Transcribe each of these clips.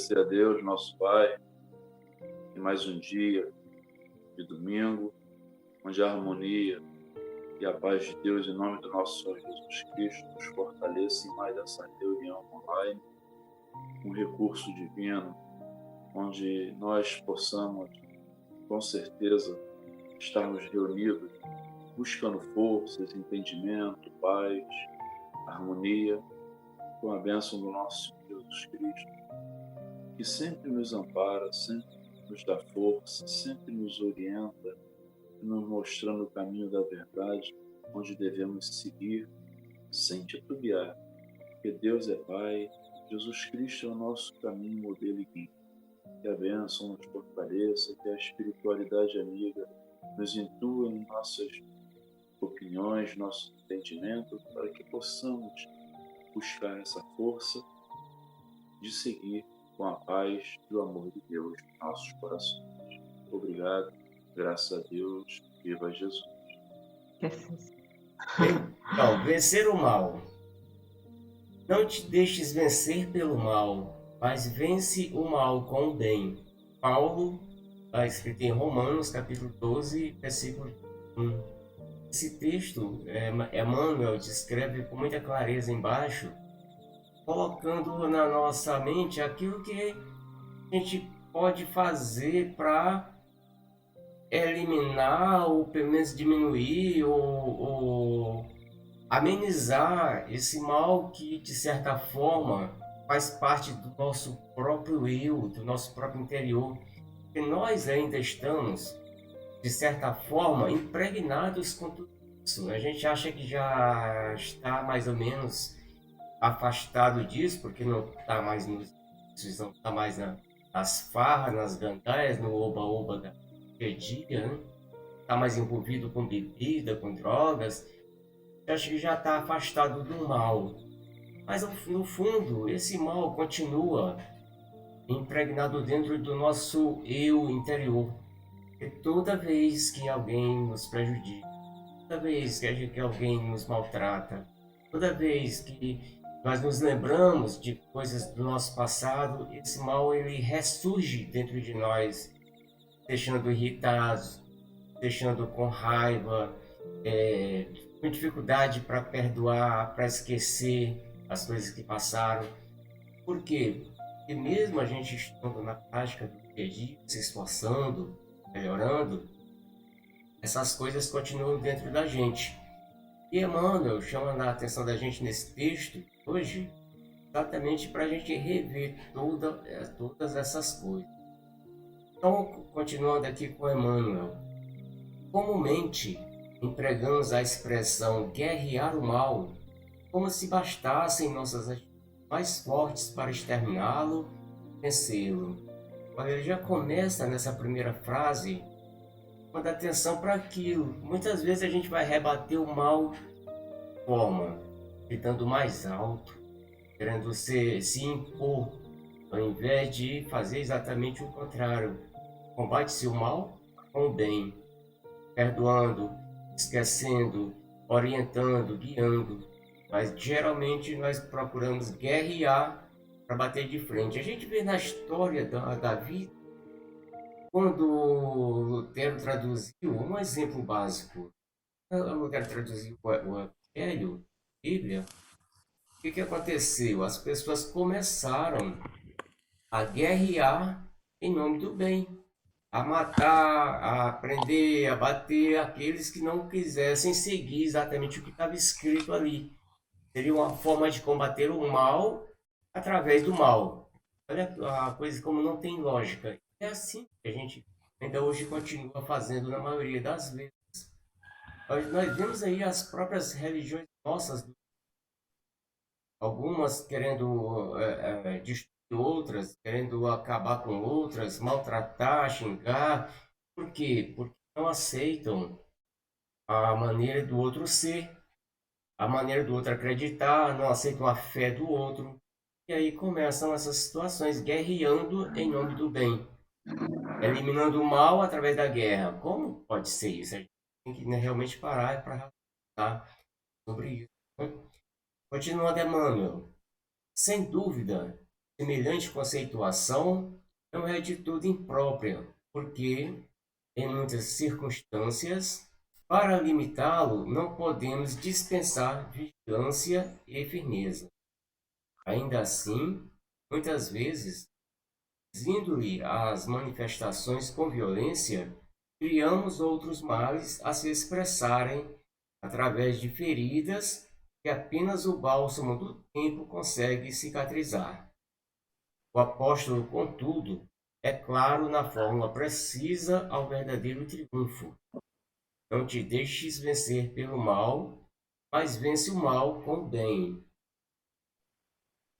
agradecer a Deus, nosso Pai, em mais um dia de domingo, onde a harmonia e a paz de Deus, em nome do nosso Senhor Jesus Cristo, nos fortaleça em mais essa reunião online, um recurso divino, onde nós possamos, com certeza, estarmos reunidos, buscando forças, entendimento, paz, harmonia, com a bênção do nosso Senhor Jesus Cristo, que sempre nos ampara, sempre nos dá força, sempre nos orienta, nos mostrando o caminho da verdade, onde devemos seguir sem titubear, porque Deus é Pai, Jesus Cristo é o nosso caminho, modelo e guia. Que a bênção nos fortaleça, que a espiritualidade amiga nos intua em nossas opiniões, nosso entendimento, para que possamos buscar essa força de seguir com a paz e o amor de Deus em nossos corações. Obrigado, graças a Deus, viva Jesus. Então, vencer o mal. Não te deixes vencer pelo mal, mas vence o mal com o bem. Paulo, está escrito em Romanos, capítulo 12, versículo 1. Esse texto, Emmanuel descreve com muita clareza embaixo, colocando na nossa mente aquilo que a gente pode fazer para eliminar ou pelo menos diminuir ou amenizar esse mal que de certa forma faz parte do nosso próprio eu, do nosso próprio interior, e nós ainda estamos de certa forma impregnados com tudo isso. A gente acha que já está mais ou menos afastado disso, porque não está mais nos não está mais nas farras, nas gandaias, no oba-oba da dia a dia, né? Está mais envolvido com bebida, com drogas. Acho que já está afastado do mal. Mas no fundo, esse mal continua impregnado dentro do nosso eu interior. E toda vez que alguém nos prejudica, toda vez que alguém nos maltrata, toda vez que nós nos lembramos de coisas do nosso passado, esse mal ele ressurge dentro de nós, deixando irritados, deixando com raiva, com dificuldade para perdoar, para esquecer as coisas que passaram. Por quê? Porque mesmo a gente estando na prática do dia a dia, se esforçando, melhorando, essas coisas continuam dentro da gente. E Emmanuel chama a atenção da gente nesse texto hoje, exatamente para a gente rever todas essas coisas. Então, continuando aqui com Emmanuel, comumente empregamos a expressão guerrear o mal como se bastassem nossas atitudes mais fortes para exterminá-lo e vencê-lo. Olha, ele já começa nessa primeira frase chamando atenção para aquilo. Muitas vezes a gente vai rebater o mal de forma gritando mais alto, querendo se impor, ao invés de fazer exatamente o contrário. Combate-se o mal com o bem, perdoando, esquecendo, orientando, guiando. Mas geralmente nós procuramos guerrear para bater de frente. A gente vê na história da vida, quando Lutero traduziu, um exemplo básico, Lutero traduziu o Evangelho, a Bíblia, o que aconteceu? As pessoas começaram a guerrear em nome do bem, a matar, a prender, a bater aqueles que não quisessem seguir exatamente o que estava escrito ali. Seria uma forma de combater o mal através do mal. Olha a coisa como não tem lógica. É assim que a gente ainda hoje continua fazendo na maioria das vezes. Nós vemos aí as próprias religiões nossas, algumas querendo destruir outras, querendo acabar com outras, maltratar, xingar. Por quê? Porque não aceitam a maneira do outro ser, a maneira do outro acreditar, não aceitam a fé do outro. E aí começam essas situações, guerreando em nome do bem, eliminando o mal através da guerra. Como pode ser isso? A gente tem que realmente parar para refletir sobre isso. Continuando, Emmanuel. Sem dúvida, Semelhante conceituação não é de tudo imprópria, porque, em muitas circunstâncias, para limitá-lo, não podemos dispensar vigilância e firmeza. Ainda assim, muitas vezes, indo-lhe as manifestações com violência, criamos outros males a se expressarem através de feridas que apenas o bálsamo do tempo consegue cicatrizar. O apóstolo, contudo, é claro na fórmula precisa ao verdadeiro triunfo. Não te deixes vencer pelo mal, mas vence o mal com o bem.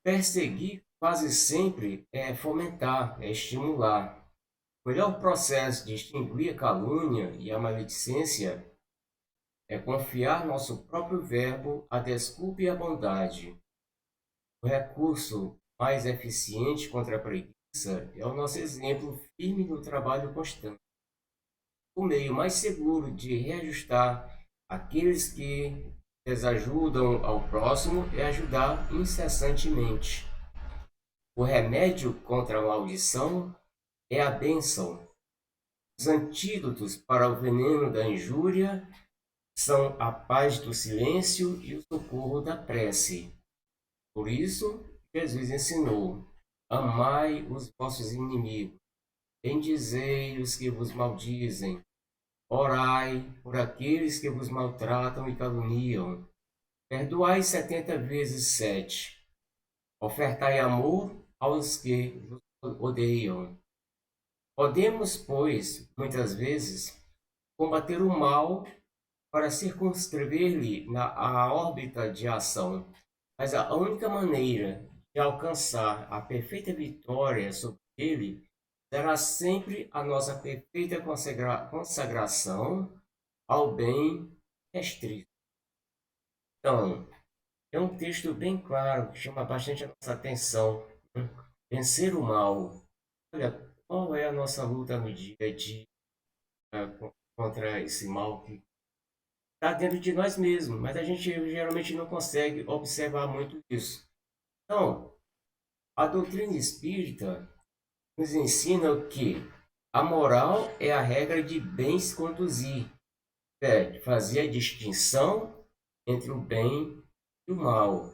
Perseguir quase sempre é fomentar, é estimular. O melhor processo de extinguir a calúnia e a maledicência é confiar nosso próprio verbo à desculpa e à bondade. O recurso mais eficiente contra a preguiça é o nosso exemplo firme no trabalho constante. O meio mais seguro de reajustar aqueles que desajudam ao próximo é ajudar incessantemente. O remédio contra a maldição é a bênção. Os antídotos para o veneno da injúria são a paz do silêncio e o socorro da prece. Por isso, Jesus ensinou: amai os vossos inimigos, bendizei os que vos maldizem, orai por aqueles que vos maltratam e caluniam, perdoai 70 vezes 7, ofertai amor aos que vos odeiam. Podemos, pois, muitas vezes, combater o mal para circunscrever-lhe a órbita de ação, mas a única maneira de alcançar a perfeita vitória sobre ele será sempre a nossa perfeita consagração ao bem restrito. Então, é um texto bem claro que chama bastante a nossa atenção. Vencer o mal. Olha, qual é a nossa luta no dia a dia contra esse mal que está dentro de nós mesmos, mas a gente geralmente não consegue observar muito isso. Então, a doutrina espírita nos ensina que a moral é a regra de bem se conduzir, de fazer a distinção entre o bem e o mal.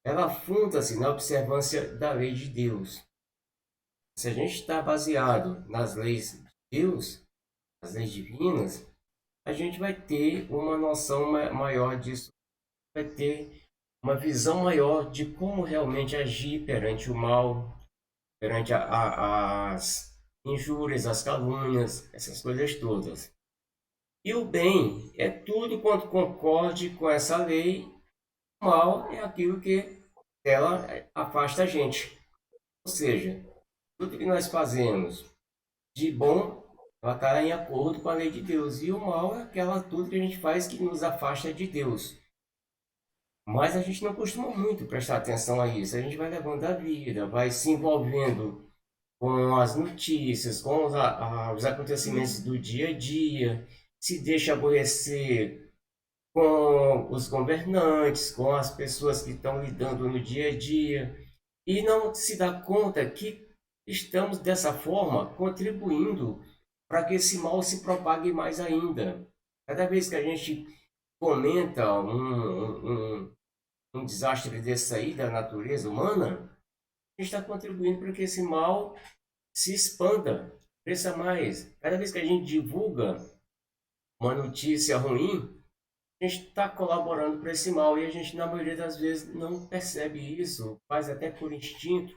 Ela funda-se na observância da lei de Deus. Se a gente está baseado nas leis de Deus, as leis divinas, a gente vai ter uma noção maior disso, vai ter uma visão maior de como realmente agir perante o mal, perante as injúrias, as calúnias, essas coisas todas. E o bem é tudo quanto concorde com essa lei, o mal é aquilo que ela afasta a gente. Ou seja, tudo que nós fazemos de bom, ela está em acordo com a lei de Deus. E o mal é aquela tudo que a gente faz que nos afasta de Deus. Mas a gente não costuma muito prestar atenção a isso. A gente vai levando a vida, vai se envolvendo com as notícias, com os acontecimentos do dia a dia, se deixa aborrecer com os governantes, com as pessoas que estão lidando no dia a dia, e não se dá conta que estamos dessa forma contribuindo para que esse mal se propague mais ainda. Cada vez que a gente comenta um desastre desse aí da natureza humana, a gente está contribuindo para que esse mal se expanda, cresça mais. Cada vez que a gente divulga uma notícia ruim, a gente está colaborando para esse mal e a gente, na maioria das vezes, não percebe isso, faz até por instinto,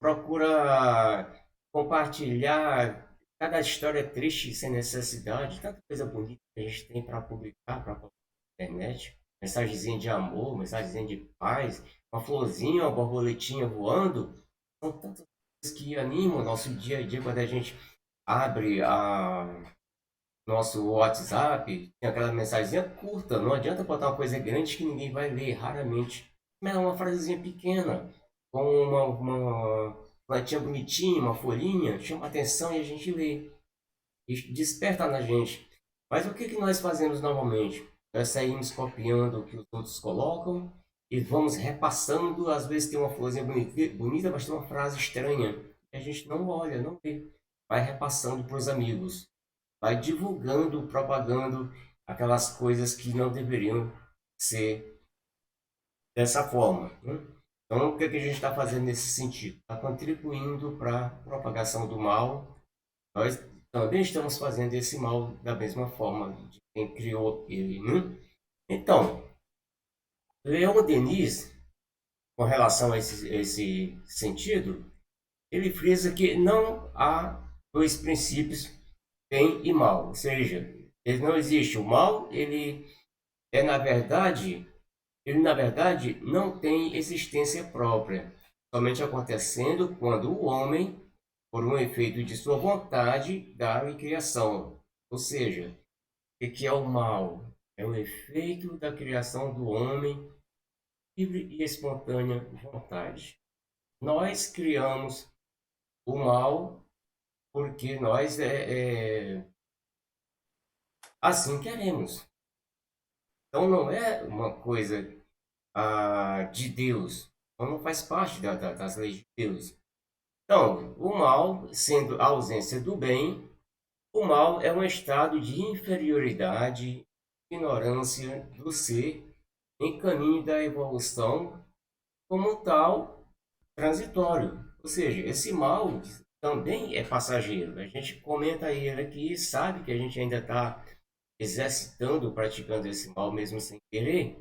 procura compartilhar cada história triste sem necessidade, tanta coisa bonita que a gente tem para publicar, para na internet, mensagenzinha de amor, mensagenzinha de paz, uma florzinha, uma borboletinha voando, são tantas coisas que animam o nosso dia a dia quando a gente abre a nosso WhatsApp, tem aquela mensagenzinha curta, não adianta botar uma coisa grande que ninguém vai ler, raramente. Mas é uma frasezinha pequena, com uma plantinha bonitinha, uma folhinha, chama atenção e a gente lê. E desperta na gente. Mas o que nós fazemos normalmente? Nós saímos copiando o que os outros colocam e vamos repassando. Às vezes tem uma florzinha bonita, mas tem uma frase estranha que a gente não olha, não vê. Vai repassando para os amigos, vai divulgando, propagando aquelas coisas que não deveriam ser dessa forma, né? Então, o que, que a gente está fazendo nesse sentido? Está contribuindo para a propagação do mal. Nós também estamos fazendo esse mal da mesma forma de quem criou ele, né? Então, Leon Denis, com relação a esse sentido, ele frisa que não há dois princípios, bem e mal. Ou seja, ele não existe o mal, é na verdade, ele na verdade não tem existência própria, somente acontecendo quando o homem, por um efeito de sua vontade, dá-lhe criação. Ou seja, o que é o mal? É o efeito da criação do homem livre e espontânea vontade. Nós criamos o mal porque nós assim queremos. Então não é uma coisa de Deus. Então não faz parte das leis de Deus. Então, o mal, sendo a ausência do bem, o mal é um estado de inferioridade, ignorância do ser em caminho da evolução, como tal, transitório. Ou seja, esse mal também é passageiro. A gente comenta ele aqui, sabe que a gente ainda está exercitando, praticando esse mal mesmo sem querer,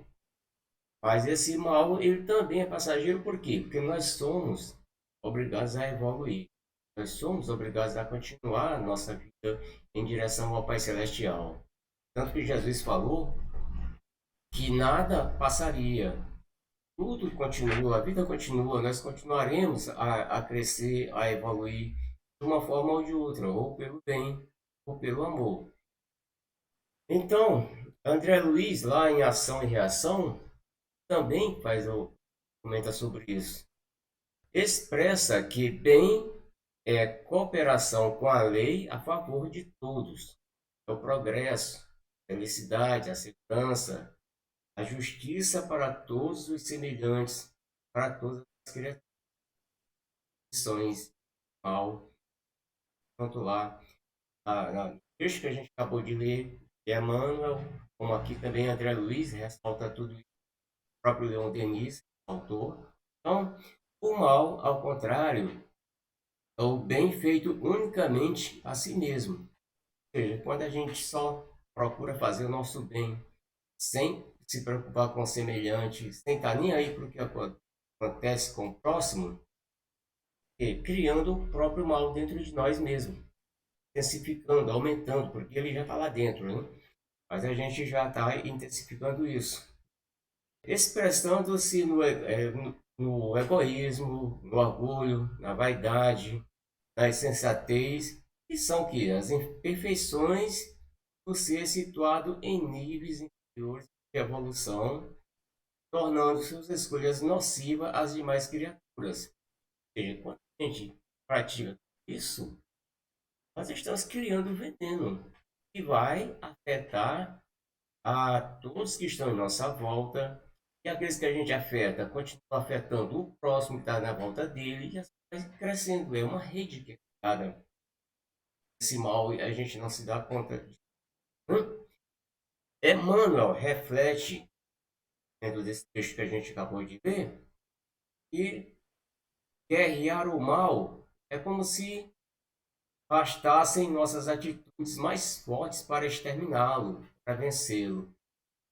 mas esse mal ele também é passageiro. Por quê? Porque nós somos obrigados a evoluir. Nós somos obrigados a continuar a nossa vida em direção ao Pai Celestial. Tanto que Jesus falou que nada passaria, tudo continua, a vida continua, nós continuaremos a crescer, a evoluir de uma forma ou de outra, ou pelo bem, ou pelo amor. Então, André Luiz, lá em Ação e Reação, também comenta sobre isso. Expressa que bem é cooperação com a lei a favor de todos. É o progresso, a felicidade, a segurança, a justiça para todos os semelhantes, para todas as criações mal, tanto lá no texto que a gente acabou de ler, de Emmanuel, como aqui também André Luiz ressalta tudo isso, o próprio Leon Denis, autor. Então, o mal, ao contrário, é o bem feito unicamente a si mesmo. Ou seja, quando a gente só procura fazer o nosso bem, sem se preocupar com o semelhante, sem estar nem aí para o que acontece com o próximo, criando o próprio mal dentro de nós mesmos, intensificando, aumentando, porque ele já está lá dentro, né? Mas a gente já está intensificando isso, expressando-se no egoísmo, no orgulho, na vaidade, na insensatez, que são que as imperfeições do ser situado em níveis inferiores de evolução, tornando suas escolhas nocivas às demais criaturas. Ou seja, quando a gente pratica isso, nós estamos criando veneno que vai afetar a todos que estão em nossa volta, e aqueles que a gente afeta continuam afetando o próximo que está na volta dele, e assim vai crescendo. É uma rede que é criada. Esse mal a gente não se dá conta disso. Emmanuel reflete, dentro desse texto que a gente acabou de ler, que guerrear o mal é como se bastassem nossas atitudes mais fortes para exterminá-lo, para vencê-lo.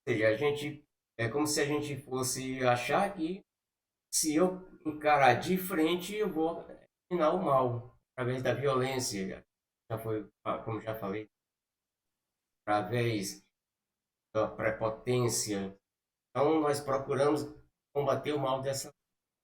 Ou seja, é como se a gente fosse achar que se eu encarar de frente, eu vou eliminar o mal através da violência. Já foi, como já falei, através da prepotência. Então nós procuramos combater o mal dessa.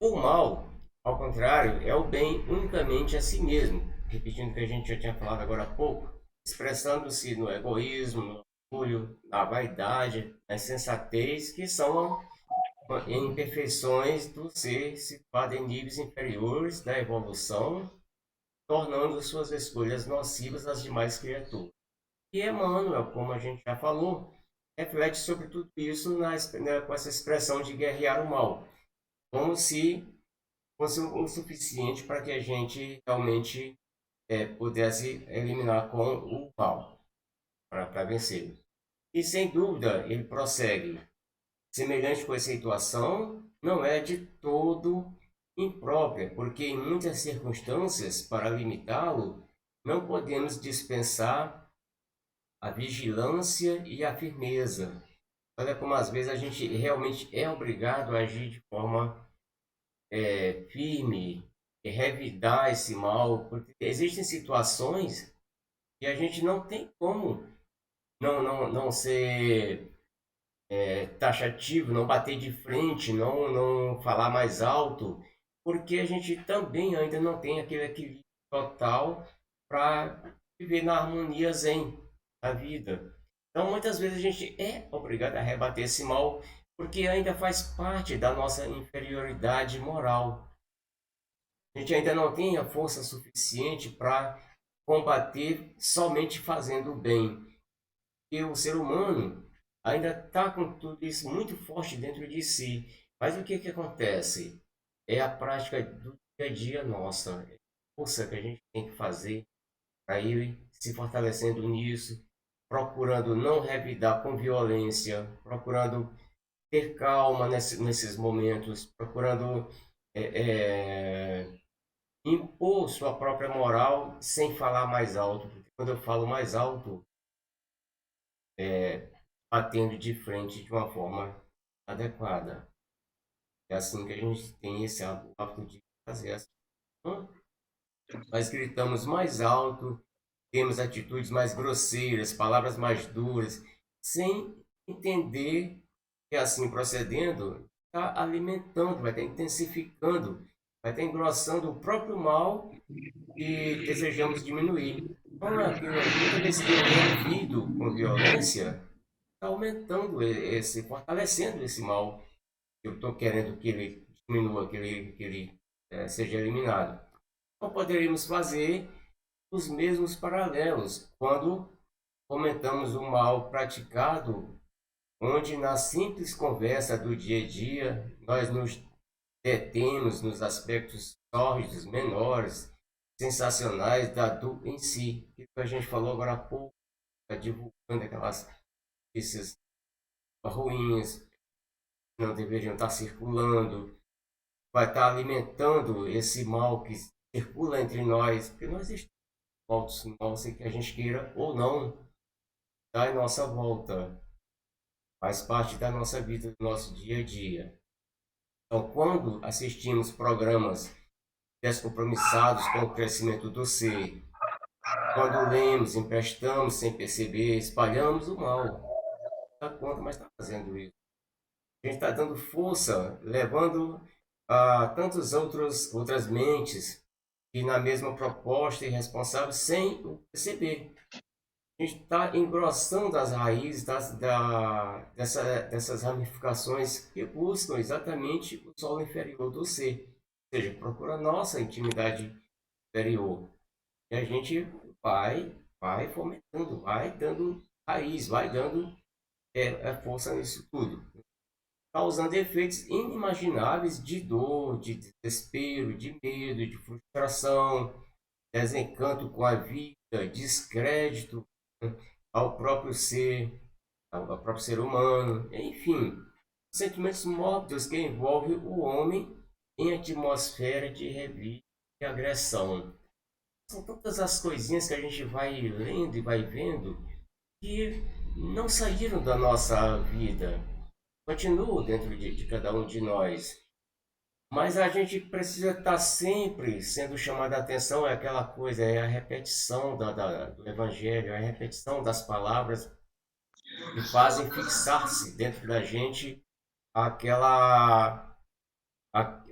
O mal, ao contrário, é o bem unicamente a si mesmo, repetindo o que a gente já tinha falado agora há pouco, expressando-se no egoísmo, no orgulho, na vaidade, na insensatez, que são imperfeições do ser situado em níveis inferiores da evolução, tornando suas escolhas nocivas às demais criaturas. E Emmanuel, como a gente já falou, reflete sobre tudo isso com essa expressão de guerrear o mal, como se fosse o suficiente para que a gente realmente pudesse eliminar com o mal, para vencer. E sem dúvida, ele prossegue. Semelhante conceituação não é de todo imprópria, porque em muitas circunstâncias, para limitá-lo, não podemos dispensar a vigilância e a firmeza. Olha como às vezes a gente realmente é obrigado a agir de forma firme, e revidar esse mal, porque existem situações que a gente não tem como não ser taxativo, não bater de frente, não falar mais alto, porque a gente também ainda não tem aquele equilíbrio total para viver na harmonia zen da vida. Então, muitas vezes a gente é obrigado a rebater esse mal, porque ainda faz parte da nossa inferioridade moral. A gente ainda não tem a força suficiente para combater somente fazendo o bem. E o ser humano ainda está com tudo isso muito forte dentro de si. Mas o que acontece? É a prática do dia a dia nossa. É a força que a gente tem que fazer para ir se fortalecendo nisso, procurando não revidar com violência, procurando ter calma nesses momentos, procurando impor sua própria moral sem falar mais alto. Porque quando eu falo mais alto, batendo de frente de uma forma adequada. É assim que a gente tem esse hábito de fazer as coisas. Nós gritamos mais alto, temos atitudes mais grosseiras, palavras mais duras, sem entender que assim procedendo está alimentando, vai estar intensificando, vai estar engrossando o próprio mal que desejamos diminuir. Então, muitas vezes que eu revido com violência, está aumentando fortalecendo esse mal que eu estou querendo que ele diminua, que ele seja eliminado. Então poderíamos fazer os mesmos paralelos quando comentamos o mal praticado, onde na simples conversa do dia a dia nós nos detemos nos aspectos sórdidos, menores, sensacionais da dor em si. O que a gente falou agora há pouco, está divulgando aquelas notícias ruins, não deveriam estar circulando, vai estar alimentando esse mal que circula entre nós, porque não existe falsos mal sem que a gente queira ou não, está em nossa volta, faz parte da nossa vida, do nosso dia a dia. Então, quando assistimos programas descompromissados com o crescimento do ser, quando lemos, emprestamos sem perceber, espalhamos o mal, não dá conta, mas está fazendo isso. A gente está dando força, levando a tantas outras mentes que na mesma proposta e responsável sem perceber. A gente está engrossando as raízes dessas ramificações que buscam exatamente o solo inferior do ser. Ou seja, procura a nossa intimidade inferior. E a gente vai fomentando, vai dando raiz, vai dando força nisso tudo, causando efeitos inimagináveis de dor, de desespero, de medo, de frustração, desencanto com a vida, descrédito, né, ao próprio ser, ao próprio ser humano, enfim, sentimentos mórbidos que envolvem o homem em atmosfera de revide e agressão. São tantas as coisinhas que a gente vai lendo e vai vendo que não saíram da nossa vida, continuam dentro de cada um de nós. Mas a gente precisa estar sempre sendo chamado a atenção, é aquela coisa, é a repetição do Evangelho, é a repetição das palavras que fazem fixar-se dentro da gente aquela,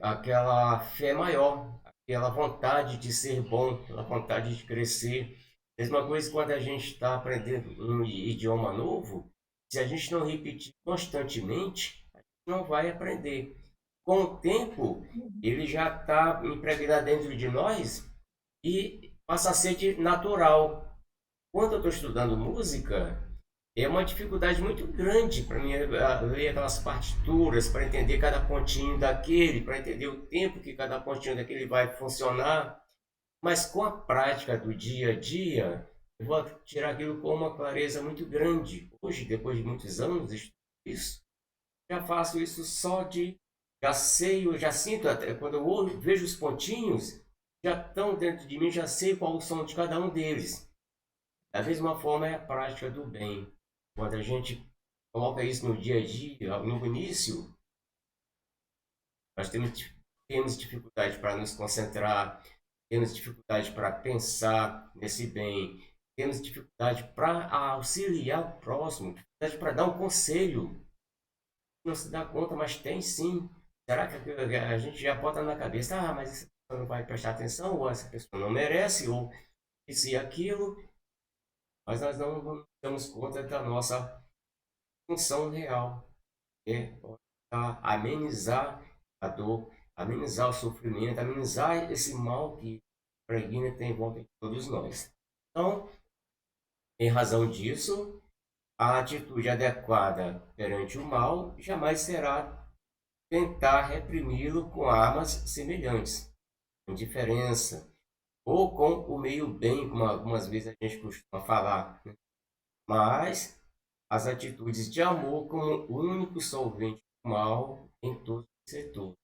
aquela fé maior, aquela vontade de ser bom, aquela vontade de crescer. Mesma coisa quando a gente está aprendendo um idioma novo, se a gente não repetir constantemente, a gente não vai aprender. Com o tempo, ele já está impregnado dentro de nós e passa a ser natural. Quando eu estou estudando música, é uma dificuldade muito grande para mim ler aquelas partituras, para entender cada pontinho daquele, para entender o tempo que cada pontinho daquele vai funcionar. Mas com a prática do dia a dia, eu vou tirar aquilo com uma clareza muito grande. Hoje, depois de muitos anos de estudo isso, já faço isso só de. Já sei, eu já sinto, até quando eu vejo os pontinhos, já estão dentro de mim, já sei qual o som de cada um deles. Da mesma forma é a prática do bem. Quando a gente coloca isso no dia a dia, no início, nós temos dificuldade para nos concentrar, temos dificuldade para pensar nesse bem, temos dificuldade para auxiliar o próximo, dificuldade para dar um conselho. Não se dá conta, mas tem sim. Será que a gente já bota na cabeça, mas essa pessoa não vai prestar atenção, ou essa pessoa não merece, ou isso e aquilo, mas nós não damos conta da nossa função real, que é amenizar a dor, amenizar o sofrimento, amenizar esse mal que pregna tem em volta de todos nós. Então, em razão disso, a atitude adequada perante o mal jamais será tentar reprimi-lo com armas semelhantes, com indiferença, ou com o meio bem, como algumas vezes a gente costuma falar, né? Mas as atitudes de amor como o único solvente do mal em todos os setores.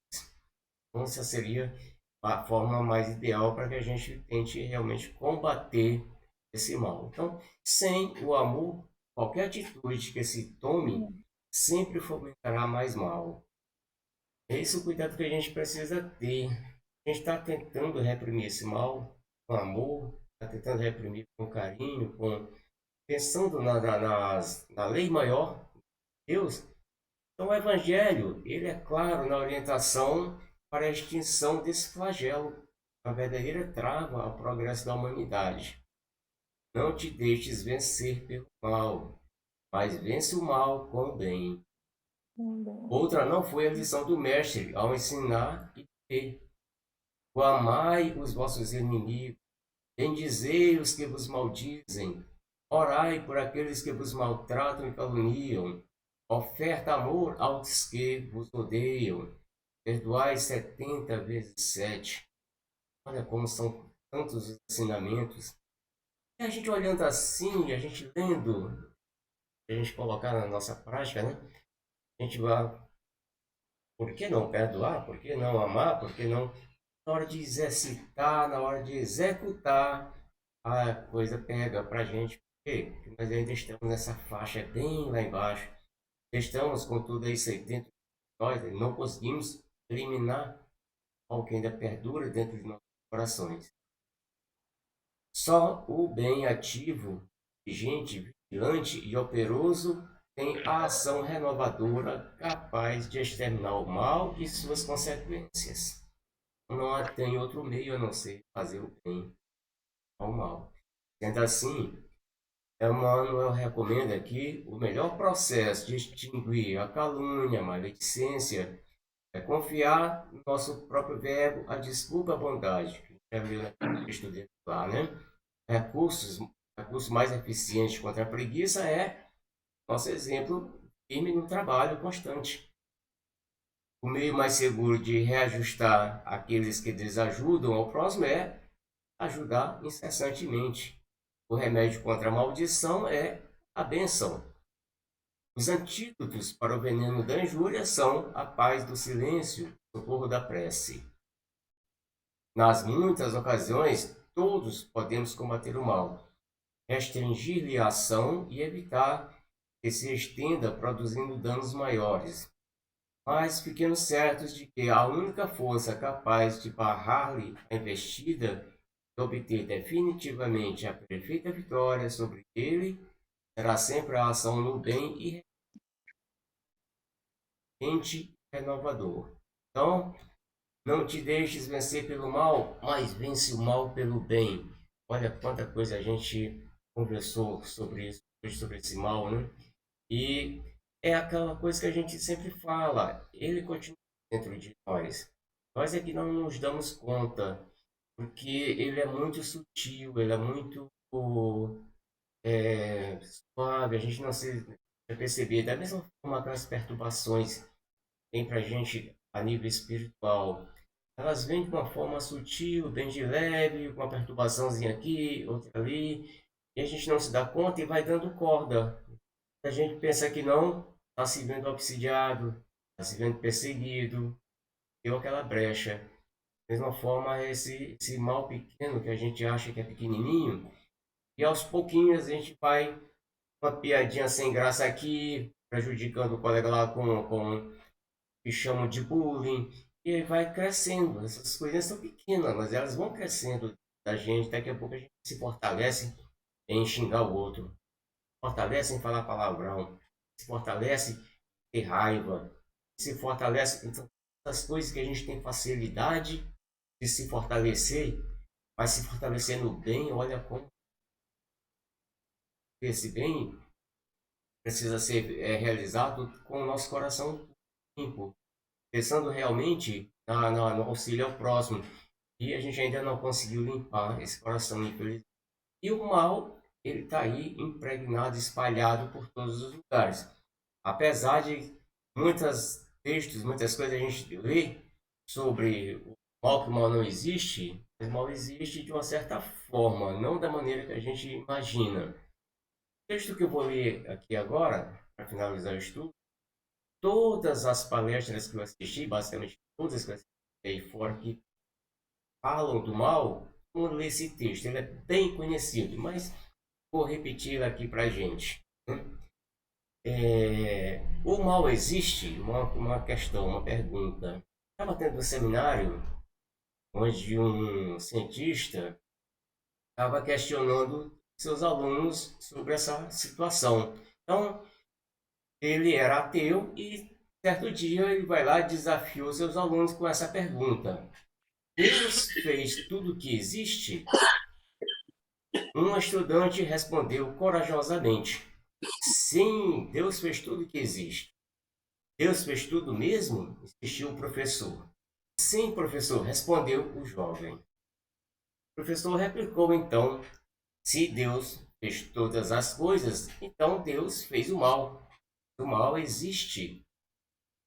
Então, essa seria a forma mais ideal para que a gente tente realmente combater esse mal. Então, sem o amor, qualquer atitude que se tome sempre fomentará mais mal. É esse o cuidado que a gente precisa ter. A gente está tentando reprimir esse mal com amor, está tentando reprimir com carinho, pensando na lei maior de Deus. Então, o Evangelho, ele é claro na orientação para a extinção desse flagelo, a verdadeira trava ao progresso da humanidade. Não te deixes vencer pelo mal, mas vence o mal com o bem. Outra não foi a lição do Mestre ao ensinar e dizer: o amai os vossos inimigos, bendizei os que vos maldizem, orai por aqueles que vos maltratam e caluniam, oferta amor aos que vos odeiam, perdoai 70 vezes 7. Olha como são tantos os ensinamentos. E a gente olhando assim, a gente lendo, a gente colocar na nossa prática, né? A gente vai, por que não perdoar? Por que não amar? Por que não? Na hora de exercitar, na hora de executar, a coisa pega pra gente. Porque nós ainda estamos nessa faixa bem lá embaixo. Estamos com tudo isso aí dentro de nós, não conseguimos eliminar algo que ainda perdura dentro de nossos corações. Só o bem ativo, vigente, vigilante e operoso tem a ação renovadora capaz de exterminar o mal e suas consequências. Não tem outro meio a não ser fazer o bem ao mal. Sendo assim, Emmanuel recomenda que o melhor processo de extinguir a calúnia, a maledicência, é confiar no nosso próprio verbo, a desculpa, a bondade. Que já viu no texto dele lá, né? Recursos mais eficientes contra a preguiça é nosso exemplo firme no trabalho constante. O meio mais seguro de reajustar aqueles que desajudam ao próximo é ajudar incessantemente. O remédio contra a maldição é a benção. Os antídotos para o veneno da injúria são a paz do silêncio, o socorro da prece. Nas muitas ocasiões, todos podemos combater o mal, restringir-lhe a ação e evitar que se estenda produzindo danos maiores. Mas fiquemos certos de que a única força capaz de barrar-lhe a investida e obter definitivamente a perfeita vitória sobre ele será sempre a ação no bem e renovador. Então, não te deixes vencer pelo mal, mas vence o mal pelo bem. Olha quanta coisa a gente conversou sobre isso, sobre esse mal, né? E é aquela coisa que a gente sempre fala, ele continua dentro de nós. Nós é que não nos damos conta, porque ele é muito sutil, ele é muito suave, a gente não se perceber. Da mesma forma, aquelas perturbações que tem para a gente a nível espiritual, elas vêm de uma forma sutil, bem de leve, com uma perturbaçãozinha aqui, outra ali, e a gente não se dá conta e vai dando corda. A gente pensa que não, está se vendo obsidiado, está se vendo perseguido, deu aquela brecha. Da mesma forma, esse mal pequeno que a gente acha que é pequenininho, e aos pouquinhos a gente vai uma piadinha sem graça aqui, prejudicando o colega lá com que chamam de bullying, e aí vai crescendo. Essas coisas são pequenas, mas elas vão crescendo da gente. Daqui a pouco a gente se fortalece em xingar o outro, fortalece em falar palavrão, se fortalece em ter raiva, se fortalece. Então, essas coisas que a gente tem facilidade de se fortalecer, mas se fortalecer no bem, olha como esse bem precisa ser realizado com o nosso coração limpo, pensando realmente no auxílio ao próximo. E a gente ainda não conseguiu limpar esse coração, infelizmente. E o mal, ele está aí impregnado, espalhado por todos os lugares. Apesar de muitos textos, muitas coisas a gente lê sobre o mal, que o mal não existe, mas o mal existe de uma certa forma, não da maneira que a gente imagina. O texto que eu vou ler aqui agora, para finalizar o estudo, todas as palestras que eu assisti, basicamente todas que eu assisti aí fora, que falam do mal, vamos ler esse texto. Ele é bem conhecido, mas vou repetir aqui para a gente. O mal existe? Uma questão, uma pergunta. Estava tendo um seminário onde um cientista estava questionando seus alunos sobre essa situação. Então, ele era ateu e certo dia ele vai lá e desafiou seus alunos com essa pergunta: Deus fez tudo o que existe? Um estudante respondeu corajosamente: Sim, Deus fez tudo o que existe. Deus fez tudo mesmo? Insistiu o professor. Sim, professor, respondeu o jovem. O professor replicou então: Se Deus fez todas as coisas, então Deus fez o mal. O mal existe.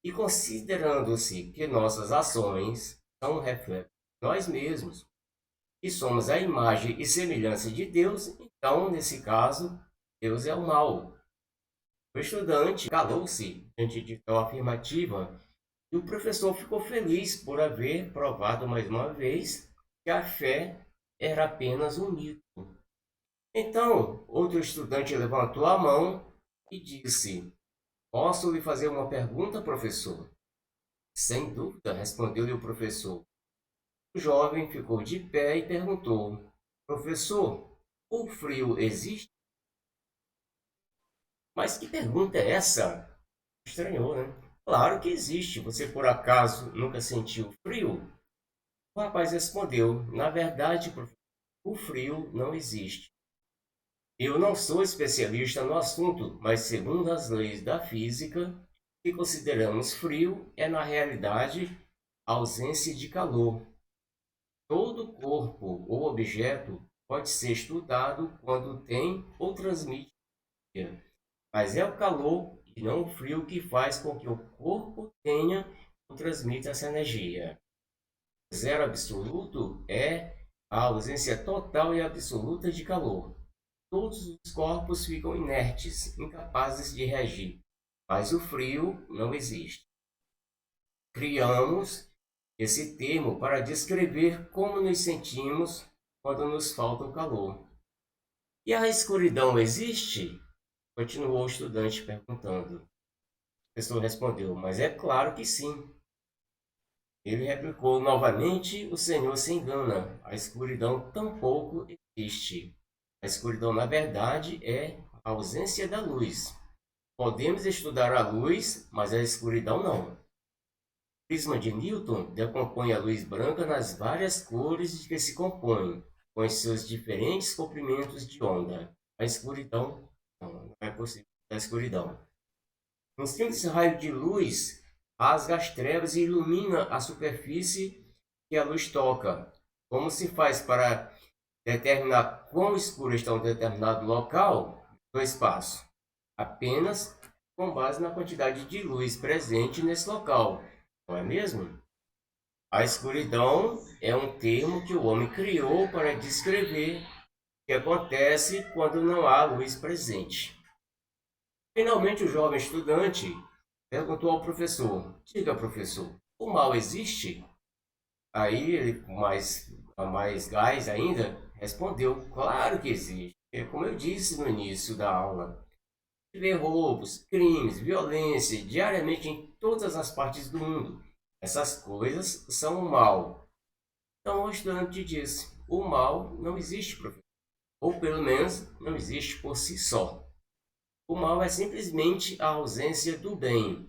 E considerando-se que nossas ações são um reflexo de nós mesmos, e somos a imagem e semelhança de Deus, então, nesse caso, Deus é o mal. O estudante calou-se diante de tal afirmativa e o professor ficou feliz por haver provado mais uma vez que a fé era apenas um mito. Então, outro estudante levantou a mão e disse: Posso lhe fazer uma pergunta, professor? Sem dúvida, respondeu-lhe o professor. O jovem ficou de pé e perguntou: Professor, o frio existe? Mas que pergunta é essa? Estranhou, né? Claro que existe. Você por acaso nunca sentiu frio? O rapaz respondeu: Na verdade, professor, o frio não existe. Eu não sou especialista no assunto, mas segundo as leis da física, o que consideramos frio é na realidade a ausência de calor. Todo corpo ou objeto pode ser estudado quando tem ou transmite energia, mas é o calor e não o frio que faz com que o corpo tenha ou transmita essa energia. Zero absoluto é a ausência total e absoluta de calor. Todos os corpos ficam inertes, incapazes de reagir, mas o frio não existe. Criamos esse termo para descrever como nos sentimos quando nos falta o calor. E a escuridão existe? Continuou o estudante perguntando. O professor respondeu: Mas é claro que sim. Ele replicou novamente: O senhor se engana. A escuridão tampouco existe. A escuridão, na verdade, é a ausência da luz. Podemos estudar a luz, mas a escuridão não. O prisma de Newton decompõe a luz branca nas várias cores de que se compõe, com os seus diferentes comprimentos de onda. A escuridão não é possível. A escuridão. Um simples raio de luz rasga as trevas e ilumina a superfície que a luz toca. Como se faz para determinar quão escuro está um determinado local no espaço, apenas com base na quantidade de luz presente nesse local, não é mesmo? A escuridão é um termo que o homem criou para descrever o que acontece quando não há luz presente. Finalmente, o jovem estudante perguntou ao professor: Diga, professor, o mal existe? Aí ele, com mais gás ainda, respondeu: Claro que existe. É como eu disse no início da aula. Vê roubos, crimes, violência diariamente em todas as partes do mundo. Essas coisas são o mal. Então o estudante disse: o mal não existe, professor. Ou pelo menos não existe por si só. O mal é simplesmente a ausência do bem.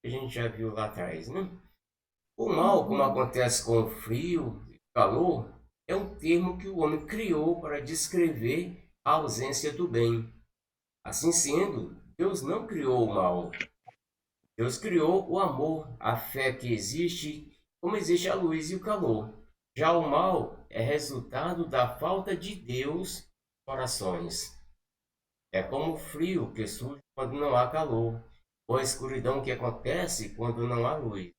Que a gente já viu lá atrás, né? O mal, como acontece com o frio e o calor, é um termo que o homem criou para descrever a ausência do bem. Assim sendo, Deus não criou o mal. Deus criou o amor, a fé que existe, como existe a luz e o calor. Já o mal é resultado da falta de Deus nos corações. É como o frio que surge quando não há calor, ou a escuridão que acontece quando não há luz.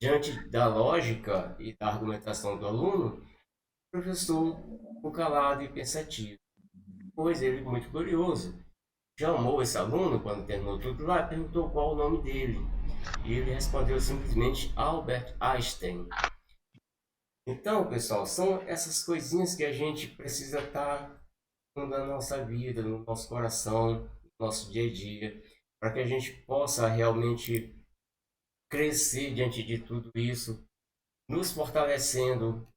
Diante da lógica e da argumentação do aluno, o professor ficou calado e pensativo, pois ele, muito curioso, chamou esse aluno quando terminou tudo lá e perguntou qual o nome dele. E ele respondeu simplesmente Albert Einstein. Então, pessoal, são essas coisinhas que a gente precisa estar na nossa vida, no nosso coração, no nosso dia a dia, para que a gente possa realmente crescer diante de tudo isso, nos fortalecendo,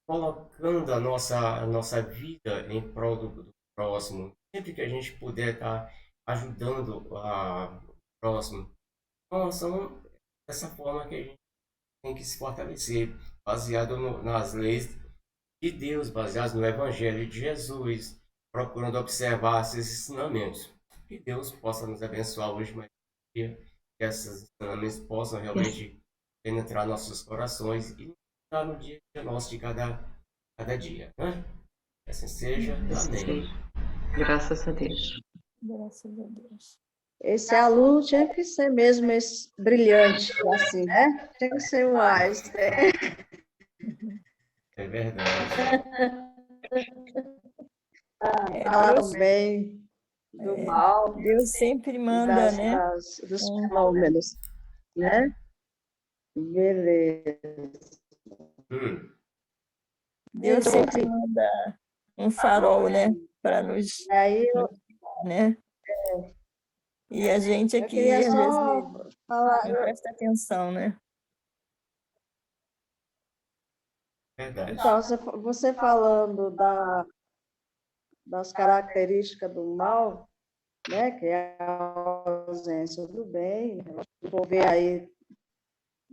colocando a nossa vida em prol do próximo. Sempre que a gente puder estar ajudando o próximo. Então, são dessa forma que a gente tem que se fortalecer, baseado nas leis de Deus, baseados no Evangelho de Jesus, procurando observar esses ensinamentos. Que Deus possa nos abençoar hoje mais um dia, que esses ensinamentos possam realmente penetrar nossos corações e estar no dia nosso de cada dia. Né? Que assim seja. Amém. Graças a Deus. Graças a Deus. Esse aluno tinha que ser mesmo esse brilhante, assim, né? Tinha que ser o Einstein. É verdade. Fala bem do mal Deus sempre e manda, né? dos fenômenos, né? Beleza. Deus sempre manda um farol, né? Para nos, Aí né? E a gente eu aqui, queria às vezes, só falar, não presta atenção, né? Verdade. então, você falando das características do mal, né, que é a ausência do bem, vou ver aí,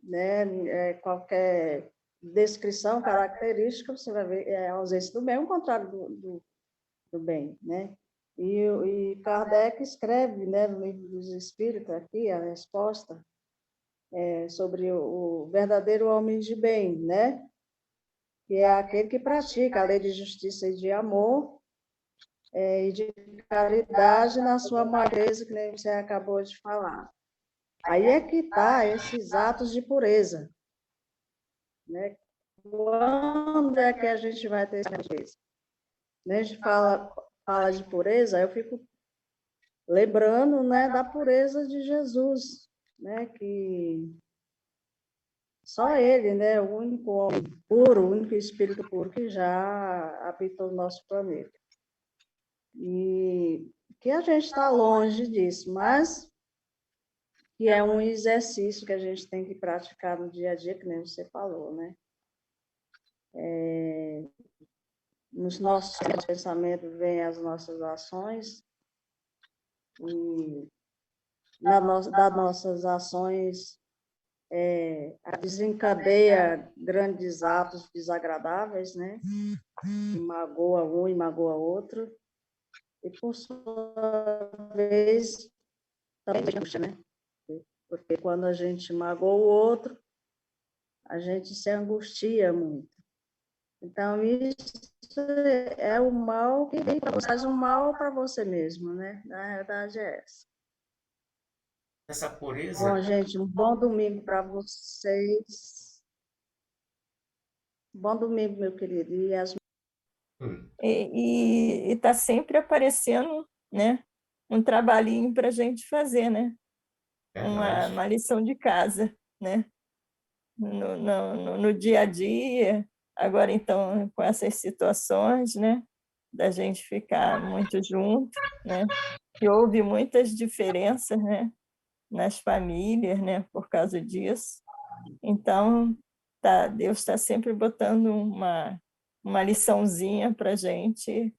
né, qualquer descrição característica, você vai ver a ausência do bem, o contrário do bem, né? E Kardec escreve, né, no livro dos Espíritos, aqui, a resposta, sobre o verdadeiro homem de bem, né? Que é aquele que pratica a lei de justiça e de amor, e de caridade na sua magreza, que nem você acabou de falar. Aí é que está esses atos de pureza, né? Quando é que a gente vai ter essa pureza? Né? A gente fala de pureza, eu fico lembrando, né, da pureza de Jesus, né, que só ele, né, o único homem puro, o único espírito puro que já habitou o nosso planeta. E que a gente está longe disso, mas que é um exercício que a gente tem que praticar no dia a dia, que nem você falou, né? Nos nossos pensamentos vêm as nossas ações, e das nossas ações desencadeia grandes atos desagradáveis, né? Que magoa um e magoa outro. E, por sua vez, também angústia, né? Porque quando a gente magoa o outro, a gente se angustia muito. Então, isso é o mal que vem para você, faz um mal para você mesmo, né? Na verdade é essa. Essa Bom, pureza. gente, um bom domingo para vocês. Bom domingo, meu querido. E as Hum, E está sempre aparecendo, né, um trabalhinho para a gente fazer, né? verdade. Uma lição de casa, né? No dia a dia. Agora, então, com essas situações, né, da gente ficar muito junto, né? E houve muitas diferenças, né, nas famílias, né, por causa disso. Então, Deus está sempre botando uma liçãozinha para a gente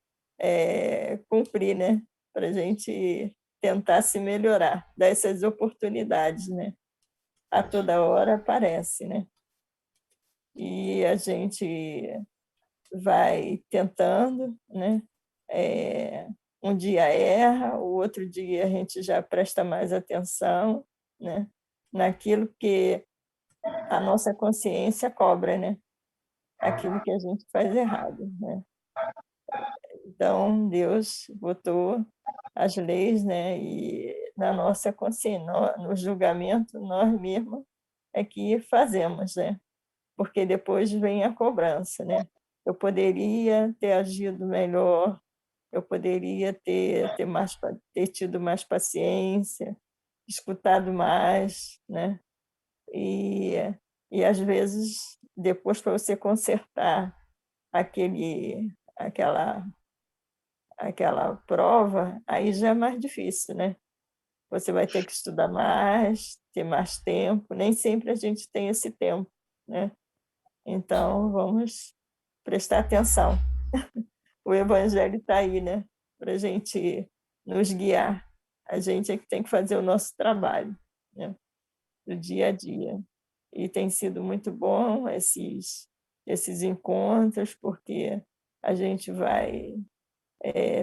cumprir, né? Para a gente tentar se melhorar, dar essas oportunidades, né? A toda hora aparece, né? E a gente vai tentando, né? Um dia erra, o outro dia a gente já presta mais atenção, né? Naquilo que a nossa consciência cobra, né? Aquilo que a gente faz errado, né? Então, Deus botou as leis, né? E na nossa consciência, no julgamento, nós mesmos é que fazemos, né? Porque depois vem a cobrança, né? Eu poderia ter agido melhor, eu poderia ter tido mais paciência, escutado mais, né? E, e às vezes, depois, para você consertar aquela, aquela prova, aí já é mais difícil, né? Você vai ter que estudar mais, ter mais tempo, nem sempre a gente tem esse tempo, né? Então, vamos prestar atenção. O Evangelho está aí, né? Para a gente nos guiar. A gente é que tem que fazer o nosso trabalho, né? Do dia a dia. E tem sido muito bom esses encontros, porque a gente vai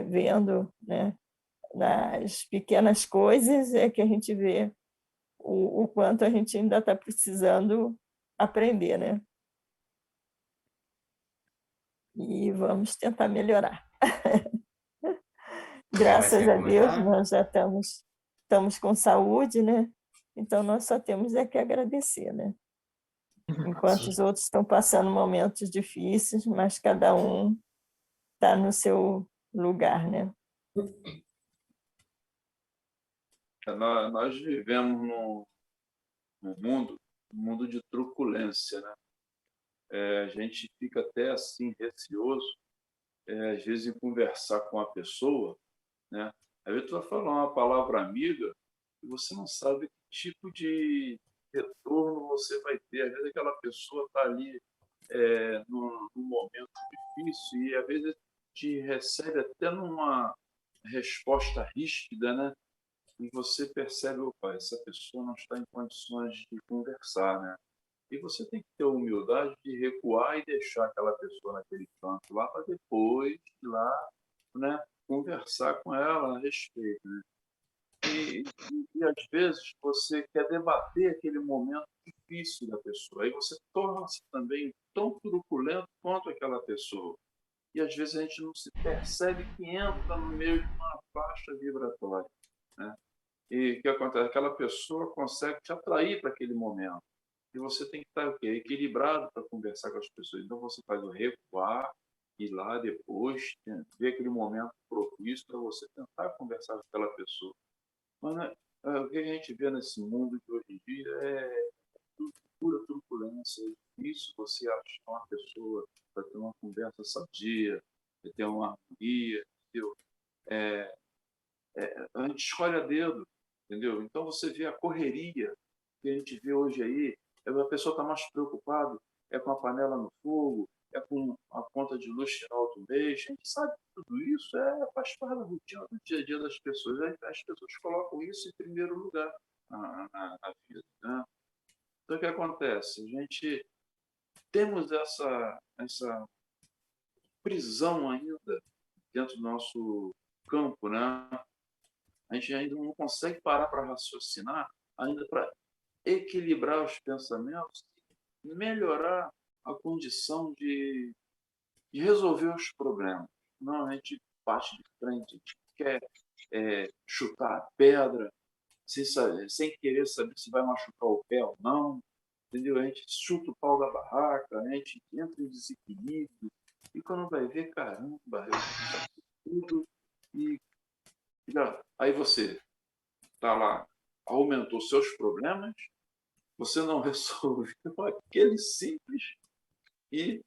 vendo, né, nas pequenas coisas é que a gente vê o quanto a gente ainda está precisando aprender, né? E vamos tentar melhorar. Alguém mais Graças quer a Deus, comentar? nós já estamos com saúde, né? Então, nós só temos que agradecer, né? Enquanto Sim. os outros estão passando momentos difíceis, mas cada um está no seu lugar, né? Nós vivemos num mundo de truculência, né? A gente fica até assim receoso, às vezes, em conversar com a pessoa, né? Às vezes tu vai falar uma palavra amiga e você não sabe que tipo de retorno você vai ter. Às vezes aquela pessoa está ali num momento difícil e às vezes te recebe até numa resposta ríspida, né? E você percebe, opa, essa pessoa não está em condições de conversar, né? E você tem que ter a humildade de recuar e deixar aquela pessoa naquele canto lá para depois ir lá, né, conversar com ela a respeito, né? E às vezes você quer debater aquele momento difícil da pessoa, aí você torna-se também tão truculento quanto aquela pessoa. E às vezes a gente não se percebe que entra no meio de uma faixa vibratória, né? E o que acontece? Aquela pessoa consegue te atrair para aquele momento. E você tem que estar o quê? Equilibrado para conversar com as pessoas. Então você faz o recuar, ir lá depois, ver aquele momento propício para você tentar conversar com aquela pessoa. Mas né, o que a gente vê nesse mundo de hoje em dia é pura turbulência. É difícil você achar uma pessoa para ter uma conversa sadia, para ter uma harmonia, entendeu? A gente escolhe a dedo, entendeu? Então você vê a correria que a gente vê hoje aí, a pessoa está mais preocupada com a panela no fogo, com a conta de luz final do mês. A gente sabe que tudo isso faz parte da rotina do dia a dia das pessoas. As pessoas colocam isso em primeiro lugar na vida, né? Então o que acontece? A gente temos essa prisão ainda dentro do nosso campo, né? A gente ainda não consegue parar para raciocinar, ainda para equilibrar os pensamentos, melhorar a condição e resolver os problemas. Não, a gente bate de frente, a gente quer chutar a pedra, sem querer saber se vai machucar o pé ou não, entendeu? A gente chuta o pau da barraca, a gente entra em desequilíbrio, e quando vai ver, caramba, eu fiz tudo, e aí você está lá, aumentou seus problemas, você não resolveu aquele simples, e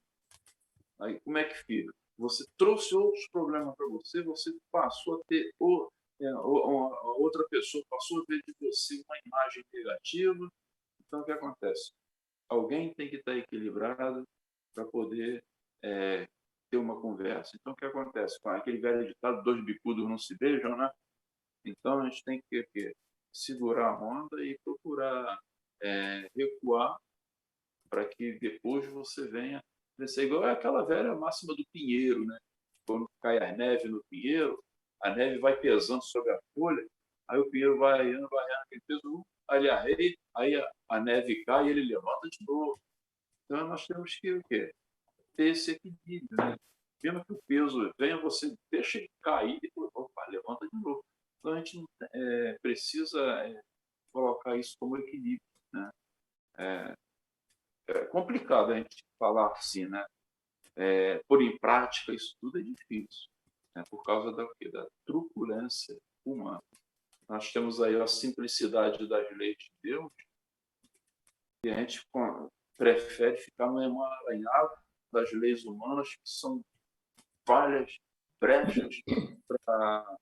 aí como é que fica? Você trouxe outros problemas para você, você passou a ter a outra pessoa passou a ver de você uma imagem negativa. Então, o que acontece? Alguém tem que estar equilibrado para poder ter uma conversa. Então, o que acontece? Com aquele velho ditado, dois bicudos não se beijam, né? Então, a gente tem que segurar a onda e procurar recuar para que depois você venha vencer. Igual aquela velha máxima do pinheiro, né? Quando cai a neve no pinheiro, a neve vai pesando sobre a folha, aí o pinheiro vai arreando, aquele peso, aí a neve cai e ele levanta de novo. Então, nós temos que o quê? Ter esse equilíbrio, né? Mesmo que o peso venha, você deixa ele cair e depois, opa, levanta de novo. Então, a gente precisa colocar isso como equilíbrio, né? É complicado a gente falar assim, né? Pôr em prática isso tudo é difícil, né? Por causa da truculência humana. Nós temos aí a simplicidade das leis de Deus e a gente prefere ficar no emaranhado das leis humanas, que são falhas, brechas, para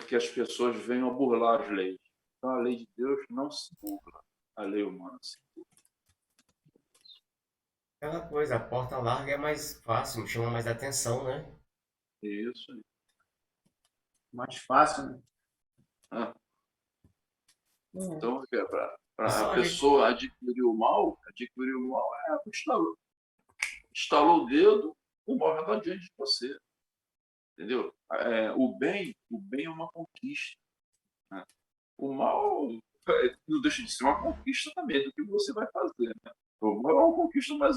que as pessoas venham a burlar as leis. Então, a lei de Deus não se burla, a lei humana se burla. Aquela coisa, a porta larga é mais fácil, chama mais atenção, né? Isso aí. Mais fácil, né? Então, para Pessoal, a pessoa adquirir o mal, estalou o dedo, o mal já está diante de você. Entendeu? O bem é uma conquista, né? O mal não deixa de ser uma conquista também do que você vai fazer, né? O mal é uma conquista mais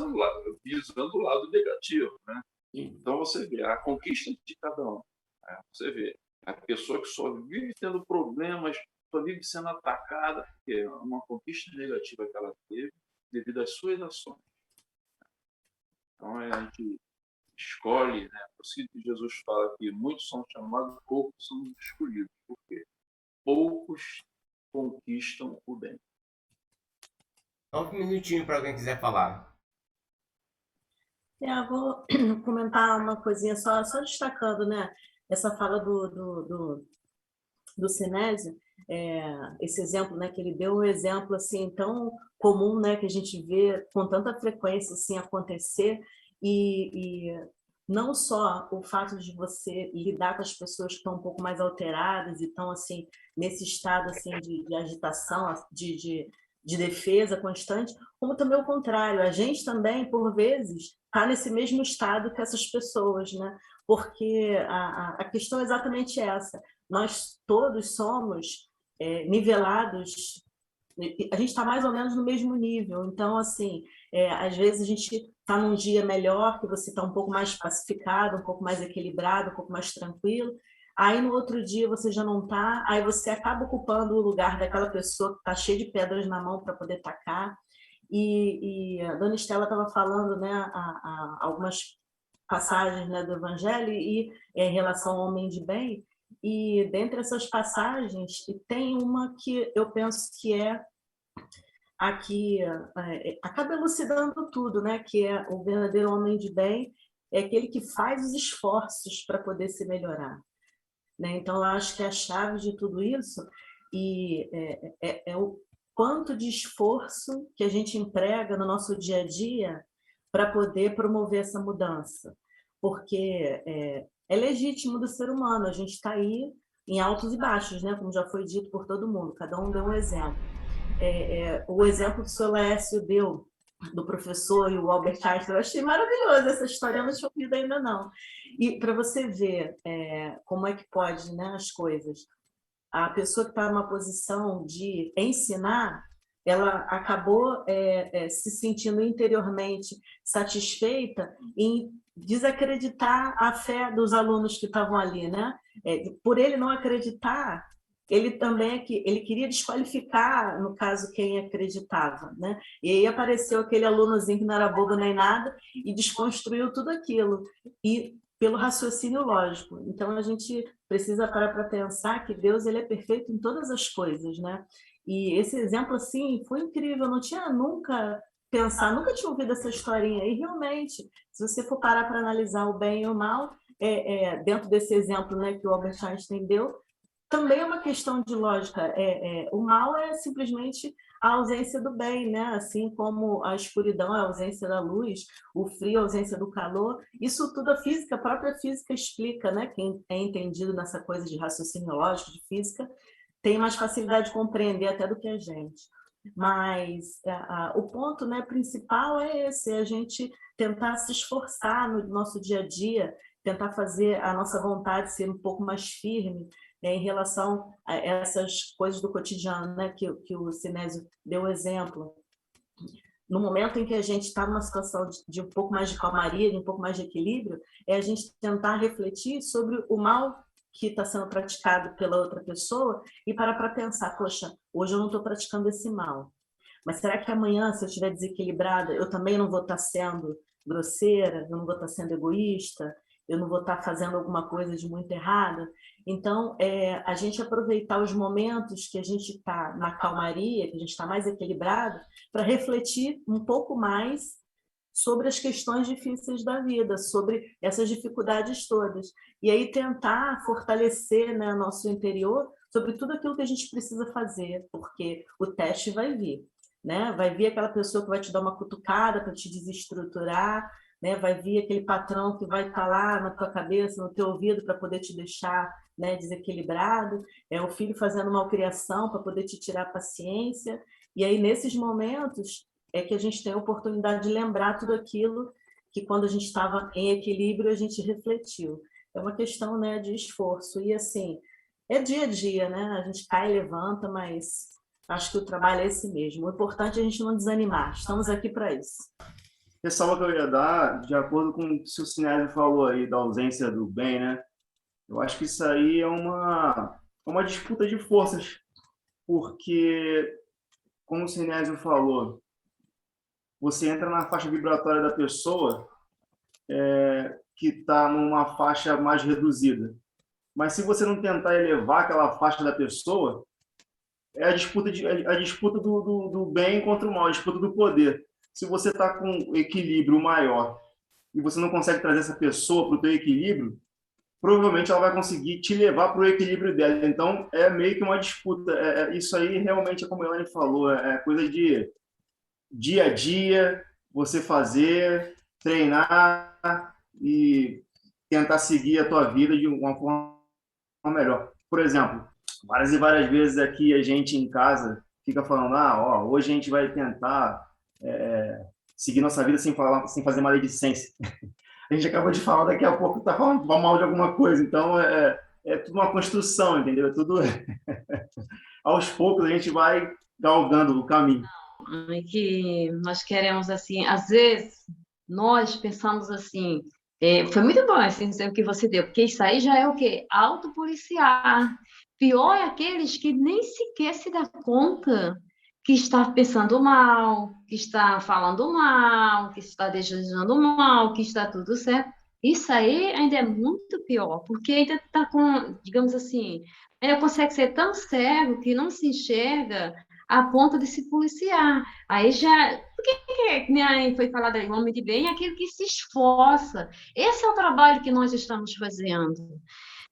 visando o lado negativo, né? Então você vê a conquista de cada um, né? Você vê a pessoa que só vive tendo problemas, só vive sendo atacada, porque é uma conquista negativa que ela teve devido às suas ações. Então a gente escolhe, né? Por isso que Jesus fala que muitos são chamados, poucos são escolhidos. Por quê? Poucos conquistam o bem. 9 minutinhos para alguém quiser falar. Vou comentar uma coisinha só destacando, né? Essa fala do Sinésio, esse exemplo, né, que ele deu, um exemplo assim tão comum, né, que a gente vê com tanta frequência assim acontecer, e não só o fato de você lidar com as pessoas que estão um pouco mais alteradas e estão assim nesse estado assim de agitação, de defesa constante, como também o contrário, a gente também por vezes está nesse mesmo estado que essas pessoas, né? Porque a questão é exatamente essa. Nós todos somos nivelados, a gente está mais ou menos no mesmo nível. Então, assim, às vezes a gente está num dia melhor, que você está um pouco mais pacificado, um pouco mais equilibrado, um pouco mais tranquilo. Aí, no outro dia, você já não está, aí você acaba ocupando o lugar daquela pessoa que está cheia de pedras na mão para poder tacar. E a dona Estela estava falando, né, algumas passagens, né, do Evangelho e em relação ao homem de bem, e dentre essas passagens tem uma que eu penso que aqui acaba elucidando tudo, né, que é o verdadeiro homem de bem, é aquele que faz os esforços para poder se melhorar, né? Então eu acho que a chave de tudo isso é o quanto de esforço que a gente emprega no nosso dia a dia para poder promover essa mudança, porque é legítimo do ser humano, a gente está aí em altos e baixos, né? Como já foi dito por todo mundo, cada um deu um exemplo. O exemplo que o senhor Laércio deu, do professor e o Albert Einstein, eu achei maravilhoso, essa história eu não tinha ouvido ainda não. E para você ver como é que pode, né, as coisas, a pessoa que está numa posição de ensinar, ela acabou se sentindo interiormente satisfeita em desacreditar a fé dos alunos que estavam ali, né? Por ele não acreditar, ele também ele queria desqualificar, no caso, quem acreditava, né? E aí apareceu aquele alunozinho que não era bobo nem nada e desconstruiu tudo aquilo, e pelo raciocínio lógico. Então, a gente precisa parar para pensar que Deus, ele é perfeito em todas as coisas, né? E esse exemplo, assim, foi incrível. Eu não tinha nunca pensado, nunca tinha ouvido essa historinha. E, realmente, se você for parar para analisar o bem e o mal, dentro desse exemplo, né, que o Albert Einstein deu, também é uma questão de lógica. O mal é simplesmente a ausência do bem, né? Assim como a escuridão é a ausência da luz, o frio é a ausência do calor. Isso tudo a própria física explica, né? Quem é entendido nessa coisa de raciocínio lógico, de física, tem mais facilidade de compreender até do que a gente. Mas o ponto, né, principal é esse, é a gente tentar se esforçar no nosso dia a dia, tentar fazer a nossa vontade ser um pouco mais firme, né, em relação a essas coisas do cotidiano, né, que o Sinésio deu exemplo. No momento em que a gente está numa situação de um pouco mais de calmaria, de um pouco mais de equilíbrio, é a gente tentar refletir sobre o mal que está sendo praticado pela outra pessoa e parar para pensar, poxa, hoje eu não estou praticando esse mal, mas será que amanhã, se eu estiver desequilibrada, eu também não vou estar sendo grosseira, eu não vou estar sendo egoísta, eu não vou estar fazendo alguma coisa de muito errada? Então, a gente aproveitar os momentos que a gente está na calmaria, que a gente está mais equilibrado, para refletir um pouco mais sobre as questões difíceis da vida, sobre essas dificuldades todas. E aí tentar fortalecer, né, nosso interior sobre tudo aquilo que a gente precisa fazer, porque o teste vai vir, né? Vai vir aquela pessoa que vai te dar uma cutucada para te desestruturar, né? Vai vir aquele patrão que vai estar lá na tua cabeça, no teu ouvido, para poder te deixar, né, desequilibrado. É o filho fazendo malcriação para poder te tirar a paciência. E aí, nesses momentos, é que a gente tem a oportunidade de lembrar tudo aquilo que, quando a gente estava em equilíbrio, a gente refletiu. É uma questão, né, de esforço. E, assim, é dia a dia, né? A gente cai e levanta, mas acho que o trabalho é esse mesmo. O importante é a gente não desanimar. Estamos aqui para isso. Ressalva que eu ia dar, de acordo com o que o Sinésio falou aí, da ausência do bem, né? Eu acho que isso aí é uma disputa de forças, porque, como o Sinésio falou, você entra na faixa vibratória da pessoa que está numa faixa mais reduzida. Mas se você não tentar elevar aquela faixa da pessoa, é a disputa, do bem contra o mal, a disputa do poder. Se você está com um equilíbrio maior e você não consegue trazer essa pessoa para o teu equilíbrio, provavelmente ela vai conseguir te levar para o equilíbrio dela. Então, é meio que uma disputa. Isso aí realmente, como a Elaine falou, é coisa de dia a dia, você fazer, treinar e tentar seguir a tua vida de uma forma melhor. Por exemplo, várias e várias vezes aqui a gente em casa fica falando, hoje a gente vai tentar seguir nossa vida sem fazer maledicência. A gente acabou de falar, daqui a pouco está falando mal de alguma coisa. Então, é tudo uma construção, entendeu? É tudo... Aos poucos a gente vai galgando o caminho. E que nós queremos, assim, às vezes, nós pensamos assim, foi muito bom esse exemplo que você deu, porque isso aí já é o quê? Autopoliciar. Pior é aqueles que nem sequer se dá conta que está pensando mal, que está falando mal, que está desejando mal, que está tudo certo. Isso aí ainda é muito pior, porque ainda está com, digamos assim, ainda consegue ser tão cego que não se enxerga a ponto de se policiar. Aí já... Porque, né, foi falado aí, o homem de bem é aquele que se esforça. Esse é o trabalho que nós estamos fazendo.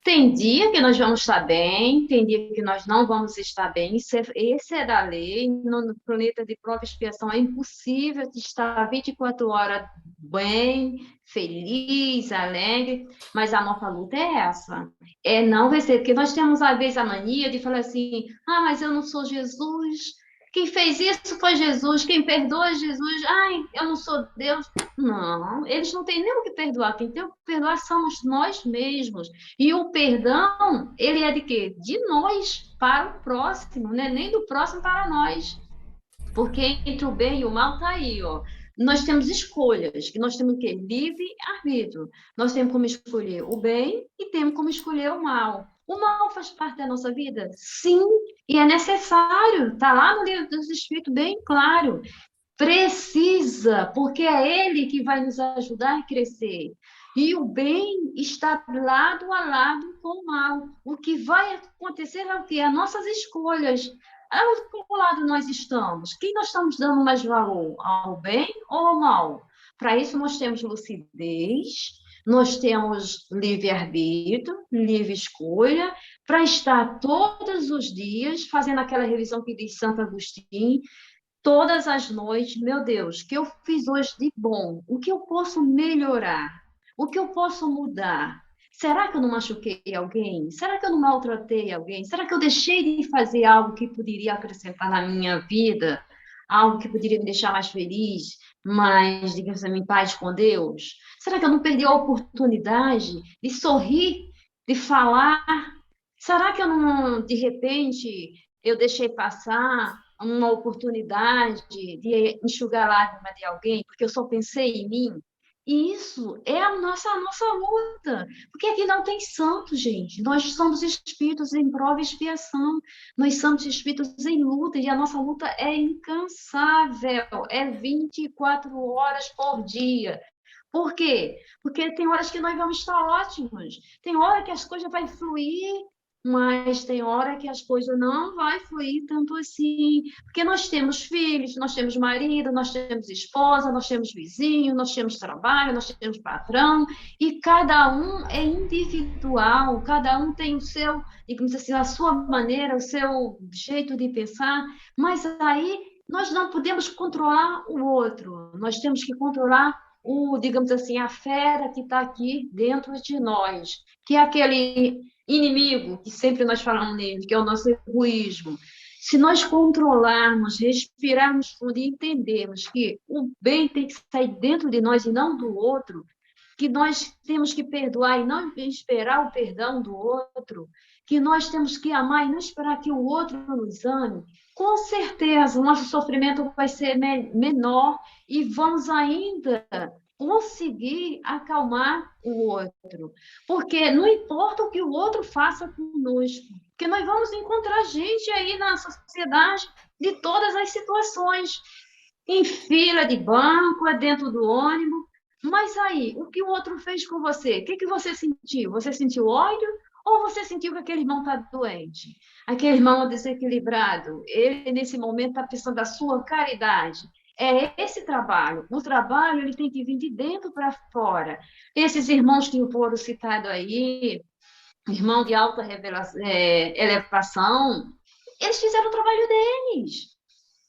Tem dia que nós vamos estar bem, tem dia que nós não vamos estar bem. Esse é da lei. No planeta de prova e expiação é impossível de estar 24 horas bem, feliz, alegre, mas a nossa luta é essa. É não vencer, porque nós temos, às vezes, a mania de falar assim, mas eu não sou Jesus. Quem fez isso foi Jesus, quem perdoa é Jesus. Eu não sou Deus. Não, eles não têm nem o que perdoar. Quem tem o que perdoar somos nós mesmos. E o perdão, ele é de quê? De nós para o próximo, né? Nem do próximo para nós. Porque entre o bem e o mal está aí, ó. Nós temos escolhas, que nós temos o quê? Livre-arbítrio. Nós temos como escolher o bem e temos como escolher o mal. O mal faz parte da nossa vida? Sim, e é necessário. Está lá no livro dos Espíritos bem claro. Precisa, porque é ele que vai nos ajudar a crescer. E o bem está lado a lado com o mal. O que vai acontecer é o quê? As nossas escolhas. A qual lado nós estamos? Quem nós estamos dando mais valor? Ao bem ou ao mal? Para isso, nós temos lucidez, nós temos livre-arbítrio, livre escolha, para estar todos os dias fazendo aquela revisão que diz Santo Agostinho, todas as noites, meu Deus, o que eu fiz hoje de bom? O que eu posso melhorar? O que eu posso mudar? Será que eu não machuquei alguém? Será que eu não maltratei alguém? Será que eu deixei de fazer algo que poderia acrescentar na minha vida? Algo que poderia me deixar mais feliz, mais, digamos assim, em paz com Deus? Será que eu não perdi a oportunidade de sorrir, de falar? Será que eu não, de repente, eu deixei passar uma oportunidade de enxugar a lágrima de alguém, porque eu só pensei em mim? E isso é a nossa luta, porque aqui não tem santo, gente. Nós somos espíritos em prova e expiação, nós somos espíritos em luta, e a nossa luta é incansável, é 24 horas por dia. Por quê? Porque tem horas que nós vamos estar ótimos, tem hora que as coisas vão fluir, mas tem hora que as coisas não vai fluir tanto assim, porque nós temos filhos, nós temos marido, nós temos esposa, nós temos vizinho, nós temos trabalho, nós temos patrão, e cada um é individual, cada um tem o seu, digamos assim, a sua maneira, o seu jeito de pensar, mas aí nós não podemos controlar o outro, nós temos que controlar digamos assim, a fera que está aqui dentro de nós, que é aquele inimigo que sempre nós falamos nele, que é o nosso egoísmo. Se nós controlarmos, respirarmos fundo e entendermos que o bem tem que sair dentro de nós e não do outro, que nós temos que perdoar e não esperar o perdão do outro, que nós temos que amar e não esperar que o outro nos ame, com certeza o nosso sofrimento vai ser menor e vamos ainda conseguir acalmar o outro. Porque não importa o que o outro faça conosco, porque nós vamos encontrar gente aí na sociedade de todas as situações, em fila de banco, dentro do ônibus. Mas aí, o que o outro fez com você? O que você sentiu? Você sentiu ódio ou você sentiu que aquele irmão está doente? Aquele irmão desequilibrado? Ele, nesse momento, está precisando da sua caridade. É esse trabalho. O trabalho ele tem que vir de dentro para fora. Esses irmãos que foram citados aí, irmão de alta elevação, eles fizeram o trabalho deles.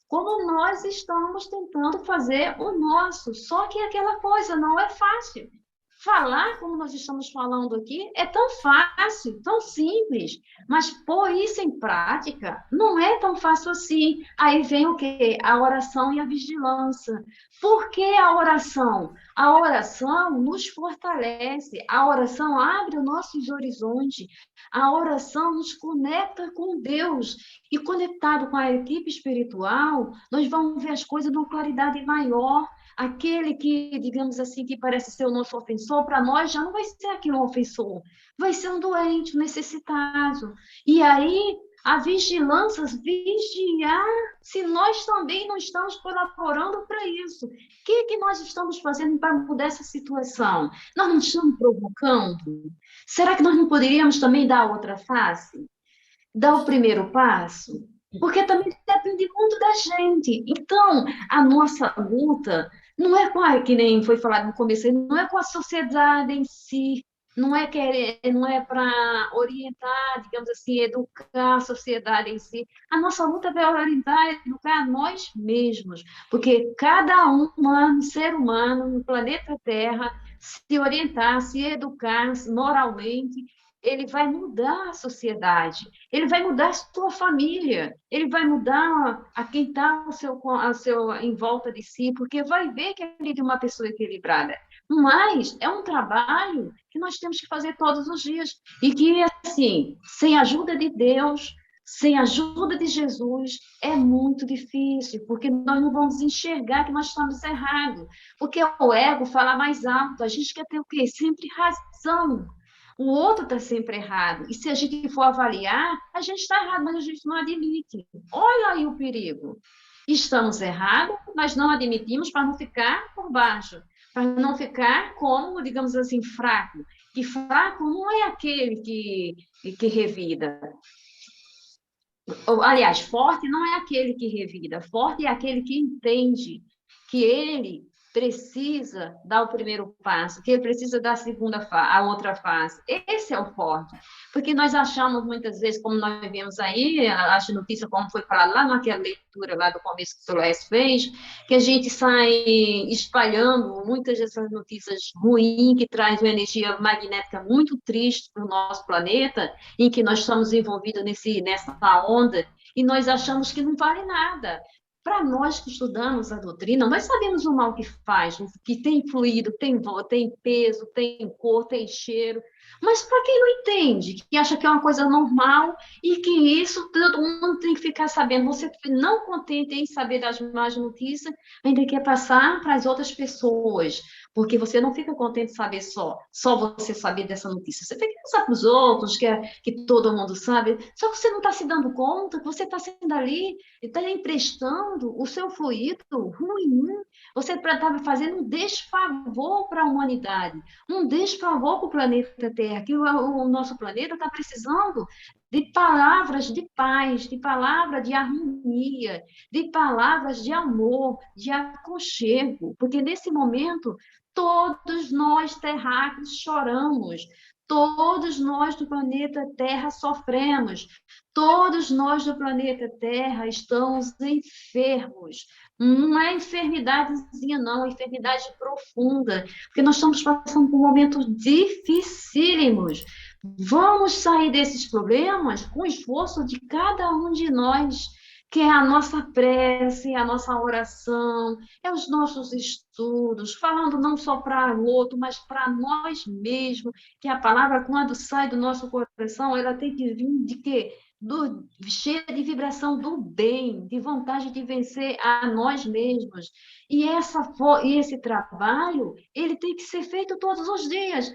Como nós estamos tentando fazer o nosso. Só que aquela coisa não é fácil. Falar como nós estamos falando aqui é tão fácil, tão simples, mas pôr isso em prática não é tão fácil assim. Aí vem o quê? A oração e a vigilância. Por que a oração? A oração nos fortalece, a oração abre os nossos horizontes, a oração nos conecta com Deus. E conectado com a equipe espiritual, nós vamos ver as coisas de uma claridade maior. Aquele que, digamos assim, que parece ser o nosso ofensor, para nós já não vai ser aquele um ofensor, vai ser um doente, um necessitado. E aí, a vigilância, vigiar se nós também não estamos colaborando para isso. O que nós estamos fazendo para mudar essa situação? Nós não estamos provocando? Será que nós não poderíamos também dar a outra face? Dar o primeiro passo? Porque também depende muito da gente. Então, a nossa luta não é com que nem foi falado no começo, não é com a sociedade em si, não é para orientar, digamos assim, educar a sociedade em si. A nossa luta é para orientar, educar nós mesmos, porque cada ser humano no planeta Terra se orientar, se educar moralmente, ele vai mudar a sociedade, ele vai mudar a sua família, ele vai mudar a quem está em volta de si, porque vai ver que ele é uma pessoa equilibrada. Mas é um trabalho que nós temos que fazer todos os dias, e que, assim, sem a ajuda de Deus, sem a ajuda de Jesus, é muito difícil, porque nós não vamos enxergar que nós estamos errados. Porque o ego fala mais alto. A gente quer ter o quê? Sempre razão. O outro está sempre errado. E se a gente for avaliar, a gente está errado, mas a gente não admite. Olha aí o perigo. Estamos errados, mas não admitimos para não ficar por baixo, para não ficar como, digamos assim, fraco. Que fraco não é aquele que revida. Aliás, forte não é aquele que revida, forte é aquele que entende que ele precisa dar o primeiro passo, que ele precisa dar a outra fase. Esse é o forte. Porque nós achamos muitas vezes, como nós vemos aí, as notícias, como foi falado lá naquela leitura lá do começo que o Soares fez, que a gente sai espalhando muitas dessas notícias ruins, que traz uma energia magnética muito triste para o nosso planeta, em que nós estamos envolvidos nessa onda, e nós achamos que não vale nada. Para nós que estudamos a doutrina, nós sabemos o mal que faz, o que tem fluido, tem peso, tem cor, tem cheiro. Mas para quem não entende, que acha que é uma coisa normal e que isso todo mundo tem que ficar sabendo, você não contente em saber das más notícias, ainda quer passar para as outras pessoas, porque você não fica contente em saber só você saber dessa notícia. Você tem que passar para os outros, que todo mundo sabe, só que você não está se dando conta que você está sendo ali, está emprestando o seu fluido ruim, você está fazendo um desfavor para a humanidade, um desfavor para o planeta Terra, que o nosso planeta está precisando de palavras de paz, de palavras de harmonia, de palavras de amor, de aconchego, porque nesse momento todos nós terráqueos choramos, todos nós do planeta Terra sofremos, todos nós do planeta Terra estamos enfermos. Não é enfermidadezinha, não, é enfermidade profunda, porque nós estamos passando por momentos dificílimos. Vamos sair desses problemas com o esforço de cada um de nós, que é a nossa prece, a nossa oração, é os nossos estudos, falando não só para o outro, mas para nós mesmos, que a palavra, quando sai do nosso coração, ela tem que vir de quê? Cheia de vibração do bem, de vontade de vencer a nós mesmos. E esse trabalho, ele tem que ser feito todos os dias.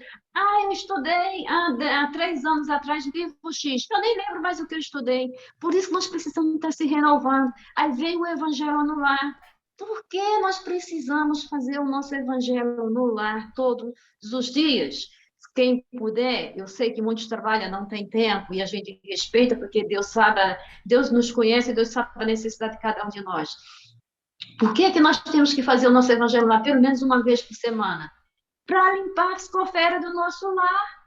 Eu estudei há 3 anos atrás livro X, eu nem lembro mais o que eu estudei. Por isso nós precisamos estar se renovando. Aí vem o evangelho no lar. Por que nós precisamos fazer o nosso evangelho no lar todos os dias? Quem puder, eu sei que muitos trabalham, não tem tempo, e a gente respeita, porque Deus sabe, Deus nos conhece, Deus sabe a necessidade de cada um de nós. Por que que nós temos que fazer o nosso evangelho lá pelo menos uma vez por semana? Para limpar a psicosfera do nosso lar,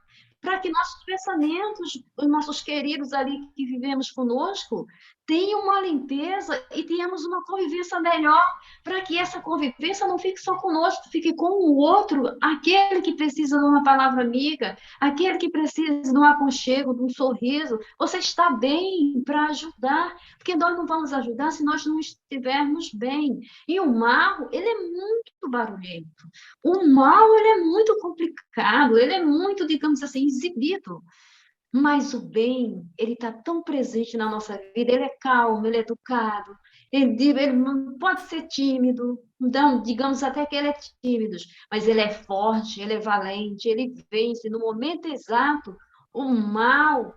para que nossos pensamentos, os nossos queridos ali que vivemos conosco, tenham uma limpeza e tenhamos uma convivência melhor, para que essa convivência não fique só conosco, fique com o outro, aquele que precisa de uma palavra amiga, aquele que precisa de um aconchego, de um sorriso. Você está bem para ajudar, porque nós não vamos ajudar se nós não estivermos bem. E o mal, ele é muito barulhento. O mal, ele é muito complicado, ele é muito, digamos assim, exibido. Mas o bem, ele está tão presente na nossa vida, ele é calmo, ele é educado, ele não pode ser tímido, então, digamos até que ele é tímido, mas ele é forte, ele é valente, ele vence no momento exato. O mal,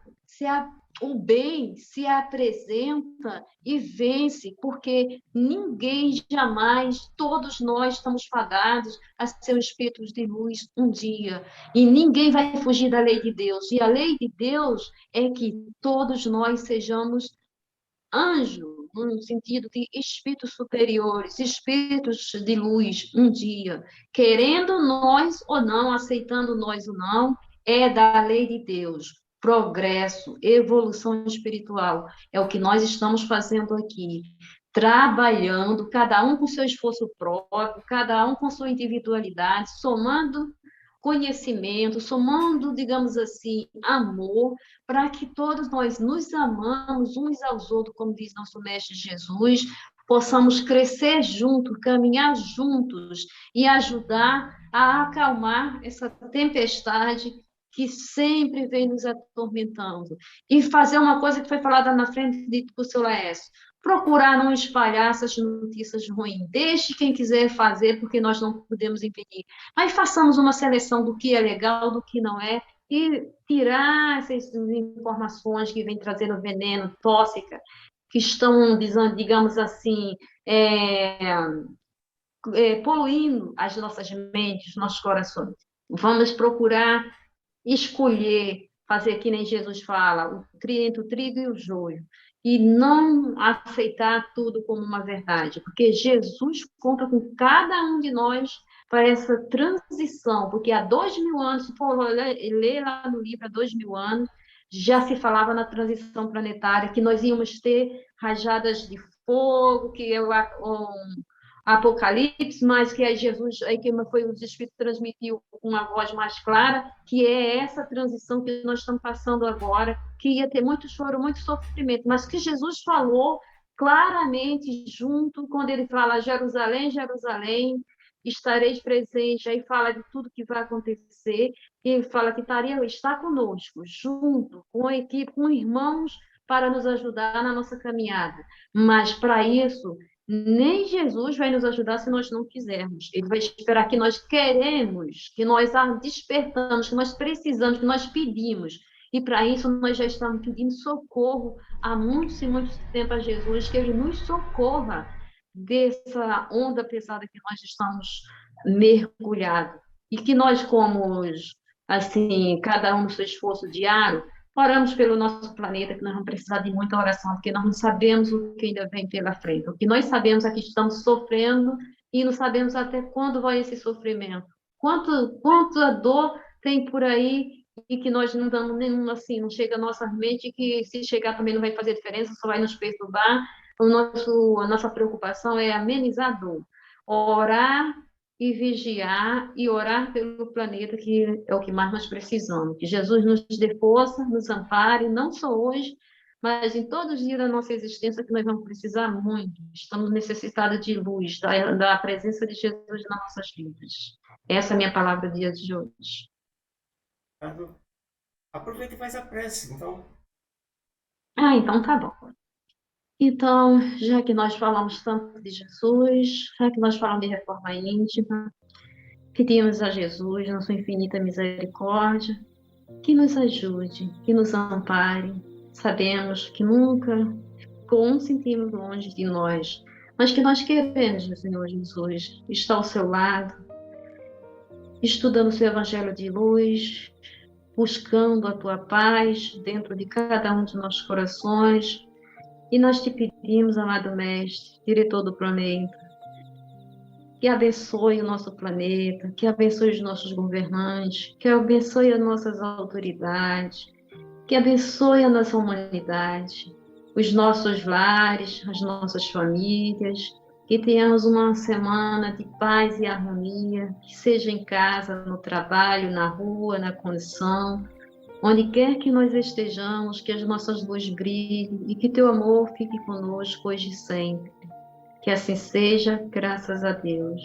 o bem se apresenta e vence, porque ninguém jamais, todos nós estamos fadados a ser espíritos de luz um dia. E ninguém vai fugir da lei de Deus. E a lei de Deus é que todos nós sejamos anjos, no sentido de espíritos superiores, espíritos de luz um dia. Querendo nós ou não, aceitando nós ou não, é da lei de Deus. Progresso, evolução espiritual. É o que nós estamos fazendo aqui. Trabalhando, cada um com seu esforço próprio, cada um com sua individualidade, somando conhecimento, somando, digamos assim, amor, para que todos nós nos amamos uns aos outros, como diz nosso Mestre Jesus, possamos crescer juntos, caminhar juntos e ajudar a acalmar essa tempestade que sempre vem nos atormentando. E fazer uma coisa que foi falada na frente do seu Laércio, procurar não espalhar essas notícias ruins. Deixe quem quiser fazer, porque nós não podemos impedir. Mas façamos uma seleção do que é legal, do que não é, e tirar essas informações que vêm trazendo veneno, tóxica, que estão, digamos assim, poluindo as nossas mentes, nossos corações. Vamos procurar escolher, fazer que nem Jesus fala, entre o trigo e o joio, e não aceitar tudo como uma verdade, porque Jesus conta com cada um de nós para essa transição, porque há 2000 anos, se for ler lá no livro, há 2000 anos, já se falava na transição planetária, que nós íamos ter rajadas de fogo, que é o Apocalipse, mas que aí Jesus, aí que foi os Espíritos transmitiu com uma voz mais clara, que é essa transição que nós estamos passando agora, que ia ter muito choro, muito sofrimento, mas que Jesus falou claramente junto, quando ele fala Jerusalém, Jerusalém, estareis presente, aí fala de tudo que vai acontecer, e ele fala que está conosco, junto, com a equipe, com irmãos, para nos ajudar na nossa caminhada. Mas, para isso, nem Jesus vai nos ajudar se nós não quisermos. Ele vai esperar que nós queremos, que nós despertamos, que nós precisamos, que nós pedimos. E para isso nós já estamos pedindo socorro há muito e muito tempo a Jesus, que Ele nos socorra dessa onda pesada que nós estamos mergulhados. E que nós, como, assim, cada um no seu esforço diário, oramos pelo nosso planeta, que nós vamos precisar de muita oração, porque nós não sabemos o que ainda vem pela frente. O que nós sabemos é que estamos sofrendo e não sabemos até quando vai esse sofrimento. Quanta dor tem por aí e que nós não damos nenhum, assim, não chega à nossa mente, que se chegar também não vai fazer diferença, só vai nos perturbar. A nossa preocupação é amenizar a dor. Orar e vigiar e orar pelo planeta, que é o que mais nós precisamos. Que Jesus nos dê força, nos ampare, não só hoje, mas em todos os dias da nossa existência, que nós vamos precisar muito. Estamos necessitados de luz, da presença de Jesus nas nossas vidas. Essa é a minha palavra do dia de hoje. Aproveita e faz a prece, então. Então tá bom. Então, já que nós falamos tanto de Jesus, já que nós falamos de reforma íntima, pedimos a Jesus, na sua infinita misericórdia, que nos ajude, que nos ampare. Sabemos que nunca ficou um centímetro longe de nós, mas que nós queremos, Senhor Jesus, estar ao seu lado, estudando o seu evangelho de luz, buscando a tua paz dentro de cada um de nossos corações. E nós te pedimos, amado Mestre, diretor do planeta, que abençoe o nosso planeta, que abençoe os nossos governantes, que abençoe as nossas autoridades, que abençoe a nossa humanidade, os nossos lares, as nossas famílias, que tenhamos uma semana de paz e harmonia, que seja em casa, no trabalho, na rua, na condição, onde quer que nós estejamos, que as nossas luzes brilhem e que teu amor fique conosco hoje e sempre. Que assim seja, graças a Deus.